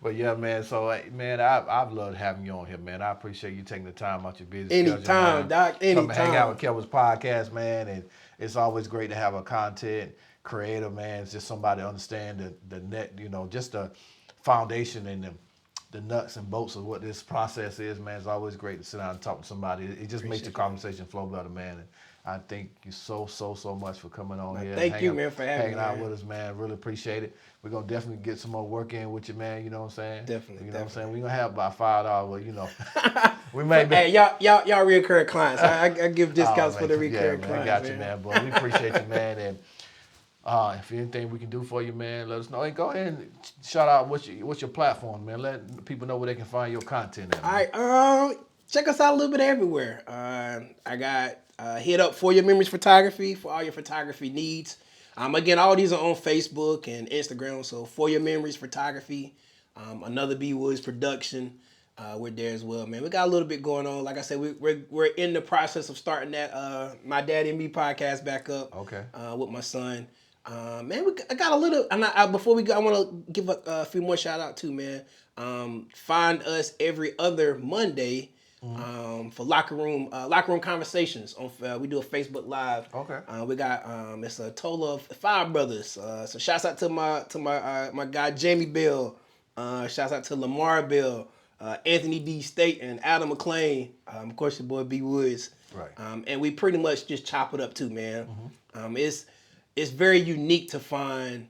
Speaker 1: But yeah, man. So man, I've loved having you on here, man. I appreciate you taking the time out your busy schedule,
Speaker 2: Anytime,
Speaker 1: man.
Speaker 2: Doc.
Speaker 1: Come and hang out with
Speaker 2: Anytime.
Speaker 1: Kelvis podcast, man. And it's always great to have a content creator, man. It's just somebody to understand the net, just the foundation and the nuts and bolts of what this process is, man. It's always great to sit down and talk to somebody. It just makes the
Speaker 2: Appreciate it.
Speaker 1: conversation flow better, man. And I thank you so much for coming on
Speaker 2: Man,
Speaker 1: here
Speaker 2: thank
Speaker 1: and
Speaker 2: you, man, for having
Speaker 1: hanging
Speaker 2: me,
Speaker 1: out
Speaker 2: man.
Speaker 1: with us, man. Really appreciate it. We're gonna definitely get some more work in with you, man. You know what I'm saying?
Speaker 2: Definitely,
Speaker 1: You know what I'm saying?
Speaker 2: definitely.
Speaker 1: We're gonna have about $5, you know. We may be.
Speaker 2: Hey, y'all reoccurring clients. I give discounts
Speaker 1: Oh
Speaker 2: for
Speaker 1: man,
Speaker 2: the
Speaker 1: yeah,
Speaker 2: recurring
Speaker 1: man, I
Speaker 2: clients,
Speaker 1: got you,
Speaker 2: man.
Speaker 1: man. But we appreciate you, man. And if anything we can do for you, man, let us know. Hey, go ahead and shout out what's your platform, man. Let people know where they can find your content at,
Speaker 2: All
Speaker 1: man.
Speaker 2: right, check us out a little bit everywhere. I got hit up For Your Memories Photography for all your photography needs. Again, all these are on Facebook and Instagram. So For Your Memories Photography, Another B Woods Production. We're there as well, man. We got a little bit going on. Like I said, we're in the process of starting that My Daddy and Me podcast back up.
Speaker 1: Okay.
Speaker 2: With my son. Man, I got a little. Before we go, I want to give a few more shout out too, man. Find us every other Monday for locker room conversations. We do a Facebook Live.
Speaker 1: Okay.
Speaker 2: We got it's a total of 5 brothers. So shouts out to my guy Jamie Bell. Shouts out to Lamar Bell, Anthony D. Staten, Adam McClain. Of course, your boy B Woods.
Speaker 1: Right.
Speaker 2: And we pretty much just chop it up too, man. It's very unique to find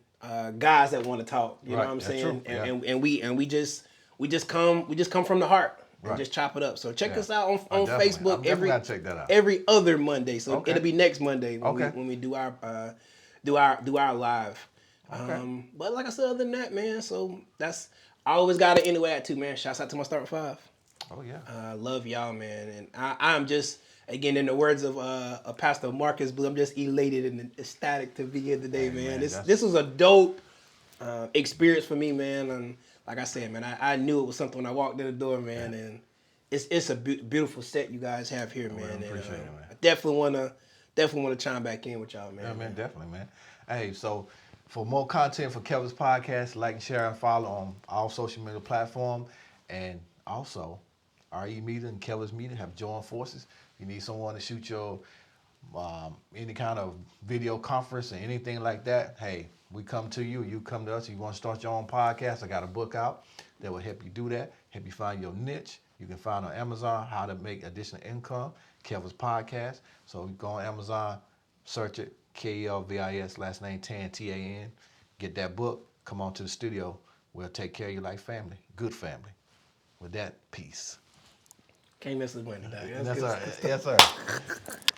Speaker 2: guys that want to talk. You know
Speaker 1: Right,
Speaker 2: what I'm
Speaker 1: that's
Speaker 2: saying?
Speaker 1: true, yeah.
Speaker 2: And we just come from the heart and
Speaker 1: Right.
Speaker 2: just chop it up. So check
Speaker 1: Yeah.
Speaker 2: us out on
Speaker 1: I'm
Speaker 2: Facebook
Speaker 1: definitely gotta check that out.
Speaker 2: every other Monday. So
Speaker 1: Okay.
Speaker 2: it'll be next Monday when
Speaker 1: Okay.
Speaker 2: we do our live.
Speaker 1: Okay.
Speaker 2: But like I said, other than that, man. So I always got to end it at 2, man. Shouts out to my starting 5.
Speaker 1: Oh yeah.
Speaker 2: I love y'all, man, and I'm just, again, in the words of Pastor Marcus Blue, I'm just elated and ecstatic to be here today,
Speaker 1: Hey,
Speaker 2: man.
Speaker 1: man,
Speaker 2: This was a dope experience for me, man. And like I said, man, I knew it was something when I walked in the door, man. And it's a beautiful set you guys have here, man.
Speaker 1: I
Speaker 2: And,
Speaker 1: appreciate it, man.
Speaker 2: I definitely wanna chime back in with y'all, man.
Speaker 1: Yeah, man, definitely, man. Hey, so for more content for Kelvis Podcast, like and share and follow on all social media platforms. And also, RE Media and Kelvis Media have joined forces. You need someone to shoot your any kind of video conference or anything like that. Hey, we come to you. You come to us. You want to start your own podcast? I got a book out that will help you do that. Help you find your niche. You can find on Amazon how to make additional income. Kelvis Podcast. So you go on Amazon, search it, Kelvis, last name Tann, Tann. Get that book. Come on to the studio. We'll take care of you like family. Good family. With that, peace.
Speaker 2: Can't miss the money, dog.
Speaker 1: Yes,
Speaker 2: That's
Speaker 1: sir.
Speaker 2: good stuff.
Speaker 1: Yes, sir.